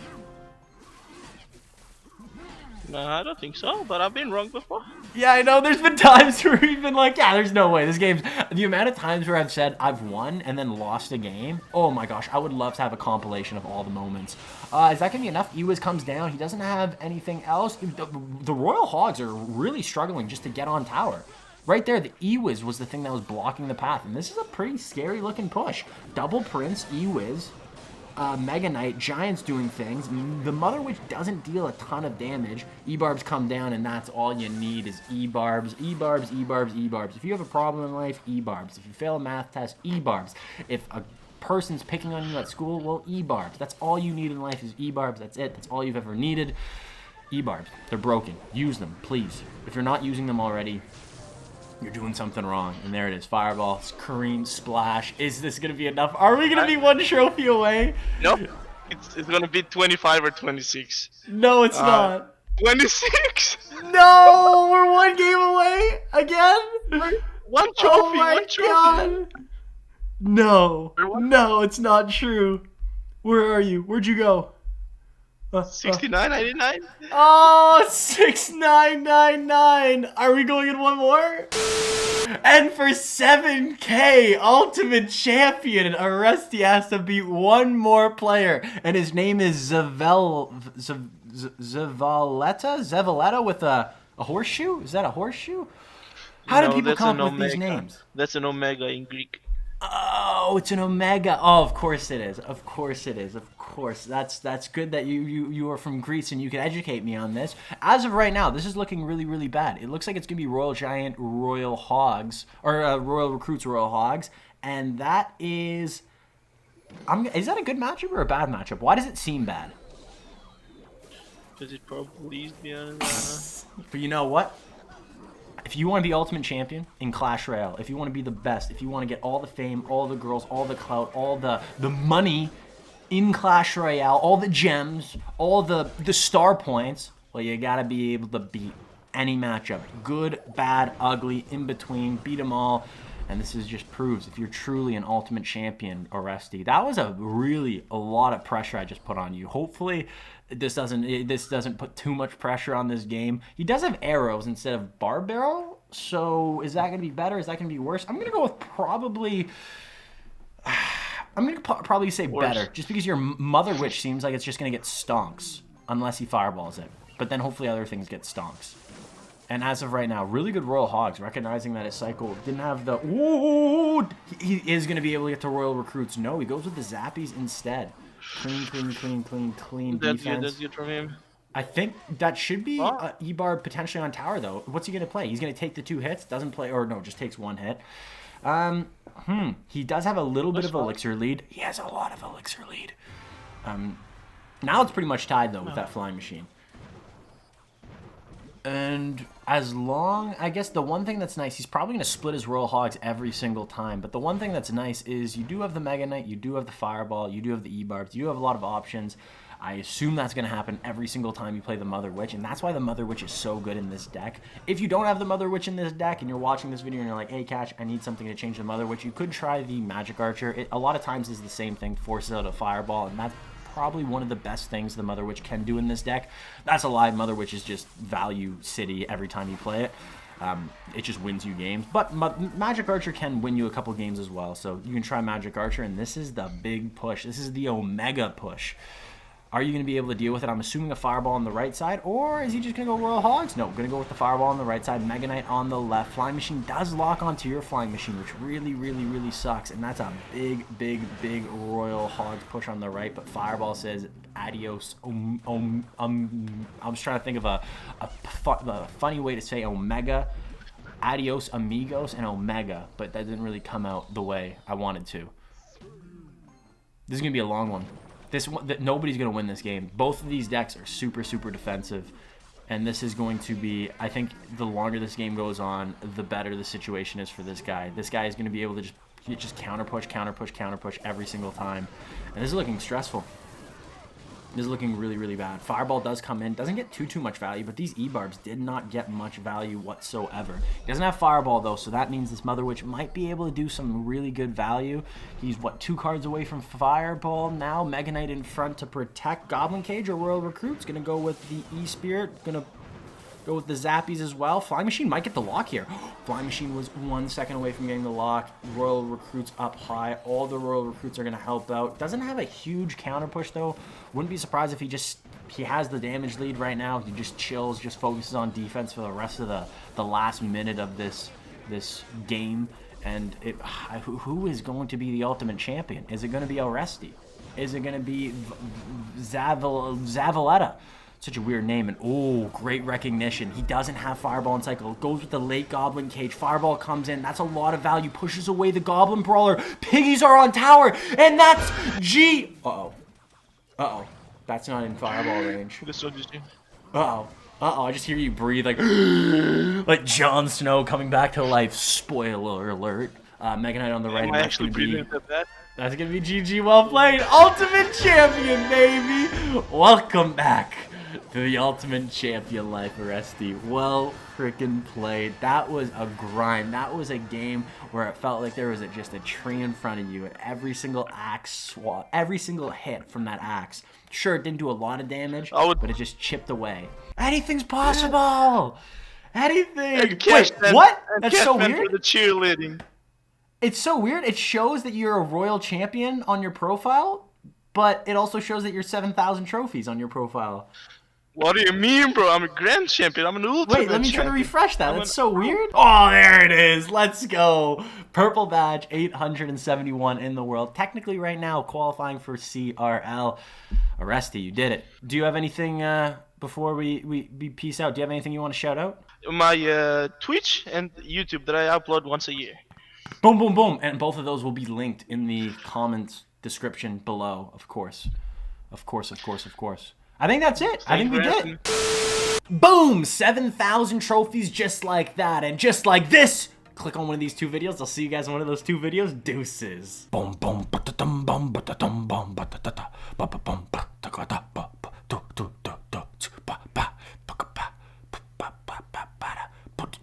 B: No, I don't think so, but I've been wrong before.
A: Yeah, I know. There's been times where we've been like, yeah, there's no way. This game's... The amount of times where I've said I've won and then lost a game. Oh my gosh, I would love to have a compilation of all the moments. Is that going to be enough? Ewiz comes down. He doesn't have anything else. The Royal Hogs are really struggling just to get on tower. Right there, the Ewiz was the thing that was blocking the path. And this is a pretty scary looking push. Double Prince, Ewiz. Mega Knight, Giants doing things. The Mother Witch doesn't deal a ton of damage. E-Barbs come down, and that's all you need is E-Barbs, E-Barbs, E-Barbs, E-Barbs. If you have a problem in life, E-Barbs. If you fail a math test, E-Barbs. If a person's picking on you at school, well, E-Barbs. That's all you need in life is E-Barbs. That's it. That's all you've ever needed. E-Barbs. They're broken. Use them, please. If you're not using them already, you're doing something wrong. And there it is. Fireball, Kareem, Splash. Is this going to be enough? Are we going to be one trophy away?
B: Nope. It's going to be 25 or 26.
A: No, it's not.
B: 26?
A: No! We're one game away? Again?
B: One trophy,
A: Oh my
B: one trophy.
A: God. No. No, it's not true. Where are you? Where'd you go?
B: 69.99?
A: Oh, 6999. Are we going in one more? And for 7K, Ultimate Champion, Aresti has to beat one more player. And his name is Zavaleta with a horseshoe? Is that a horseshoe? How do people come up with these names?
B: That's an omega in Greek.
A: Oh, it's an omega. Oh, of course it is. Of course it is. Of course. That's good that you are from Greece and you can educate me on this. As of right now, this is looking really, really bad. It looks like it's going to be Royal Giant, Royal Hogs, or Royal Recruits, Royal Hogs. And that is... is that a good matchup or a bad matchup? Why does it seem bad?
B: Because it probably is honest.
A: But you know what? If you want to be Ultimate Champion in Clash Royale, if you want to be the best, if you want to get all the fame, all the girls, all the clout, all the money in Clash Royale, all the gems, all the star points, well, you got to be able to beat any matchup. Good, bad, ugly, in between, beat them all. And this is just proves if you're truly an Ultimate Champion, Aresti. That was a lot of pressure I just put on you. Hopefully this doesn't put too much pressure on this game. He does have arrows instead of barb barrel, so is that going to be better? Is that going to be worse? I'm going to go with probably... I'm going to probably say better, just because your Mother Witch seems like it's just going to get stonks, unless he fireballs it. But then hopefully other things get stonks. And as of right now, really good Royal Hogs, recognizing that his cycle didn't have the... Ooh, he is going to be able to get to Royal Recruits. No, he goes with the Zappies instead. Clean defense.
B: That's good from him.
A: I think that should be E-Barb potentially on tower, though. What's he going to play? He's going to take the 2 hits, doesn't play... Or no, just takes 1 hit. He does have a little bit of elixir lead. He has a lot of elixir lead. Now it's pretty much tied, though, with that flying machine. And as long, I guess the one thing that's nice, he's probably going to split his Royal Hogs every single time. But the one thing that's nice is you do have the Mega Knight, you do have the Fireball, you do have the E-Barbs, you do have a lot of options. I assume that's going to happen every single time you play the Mother Witch, and that's why the Mother Witch is so good in this deck. If you don't have the Mother Witch in this deck and you're watching this video and you're like, hey, Catch, I need something to change the Mother Witch, you could try the Magic Archer. It, a lot of times is the same thing, forces out a Fireball, and that's probably one of the best things the Mother Witch can do in this deck. That's a lie. Mother Witch is just value city every time you play it. It just wins you games. But Magic Archer can win you a couple games as well. So you can try Magic Archer, and this is the big push. This is the Omega push. Are you going to be able to deal with it? I'm assuming a Fireball on the right side, or is he just going to go Royal Hogs? No, going to go with the Fireball on the right side, Mega Knight on the left. Flying Machine does lock onto your Flying Machine, which really sucks, and that's a big Royal Hogs push on the right, but Fireball says adios. I was trying to think of a funny way to say Omega. Adios, amigos, and Omega, but that didn't really come out the way I wanted to. This is going to be a long one. Nobody's going to win this game. Both of these decks are super defensive, and this is going to be, I think, the longer this game goes on, the better the situation is for this guy. This guy is going to be able to just counter push every single time, and this is looking stressful. This is looking really bad. Fireball does come in, doesn't get too much value, but these E-Barbs did not get much value whatsoever. He doesn't have Fireball, though, so that means this Mother Witch might be able to do some really good value. He's, what, 2 cards away from Fireball now. Mega Knight in front to protect. Goblin Cage or Royal Recruit's going to go with the E-Spirit. Going to Go with the Zappies as well. Flying Machine might get the lock here. Flying Machine was 1 second away from getting the lock. Royal Recruits up high. All the Royal Recruits are going to help out. Doesn't have a huge counter push, though. Wouldn't be surprised if he has the damage lead right now. He just chills, just focuses on defense for the rest of the last minute of this game. And who is going to be the ultimate champion? Is it going to be Oresti? Is it going to be Zavaleta? Such a weird name. And oh, great recognition. He doesn't have Fireball and Cycle. Goes with the late Goblin Cage. Fireball comes in. That's a lot of value. Pushes away the Goblin Brawler. Piggies are on tower. And that's G. Uh-oh. Uh-oh. That's not in Fireball range. Uh-oh. Uh-oh. I just hear you breathe like like Jon Snow coming back to life. Spoiler alert. Mega Knight on the right. That's going to be GG. Well played. Ultimate Champion, baby. Welcome back to the Ultimate Champion life, Oresti. Well freaking played. That was a grind. That was a game where it felt like there was just a tree in front of you, and every single axe swat, every single hit from that axe. Sure, it didn't do a lot of damage, but it just chipped away. Anything's possible. Anything. Wait, what? That's so weird.
B: The cheerleading.
A: It's so weird. It shows that you're a royal champion on your profile, but it also shows that you're 7,000 trophies on your profile.
B: What do you mean, bro? I'm a grand champion. I'm an ultimate
A: Wait, let me try to
B: champion.
A: refresh that. That's so weird. Oh, there it is. Let's go. Purple badge, 871 in the world. Technically right now qualifying for CRL. Oresti, you did it. Do you have anything before we peace out? Do you have anything you want to shout out?
B: My Twitch and YouTube that I upload once a year.
A: Boom, boom, boom. And both of those will be linked in the comments description below, of course. Of course, of course, of course. I think that's it. I think we did. Boom! 7,000 trophies just like that. And just like this. Click on one of these 2 videos. I'll see you guys in one of those 2 videos. Deuces. Boom, boom, ba-da-dum, bum, ba-da-dum, bum, ba-da-da-da, ba-ba-bum, ba-da-da-da.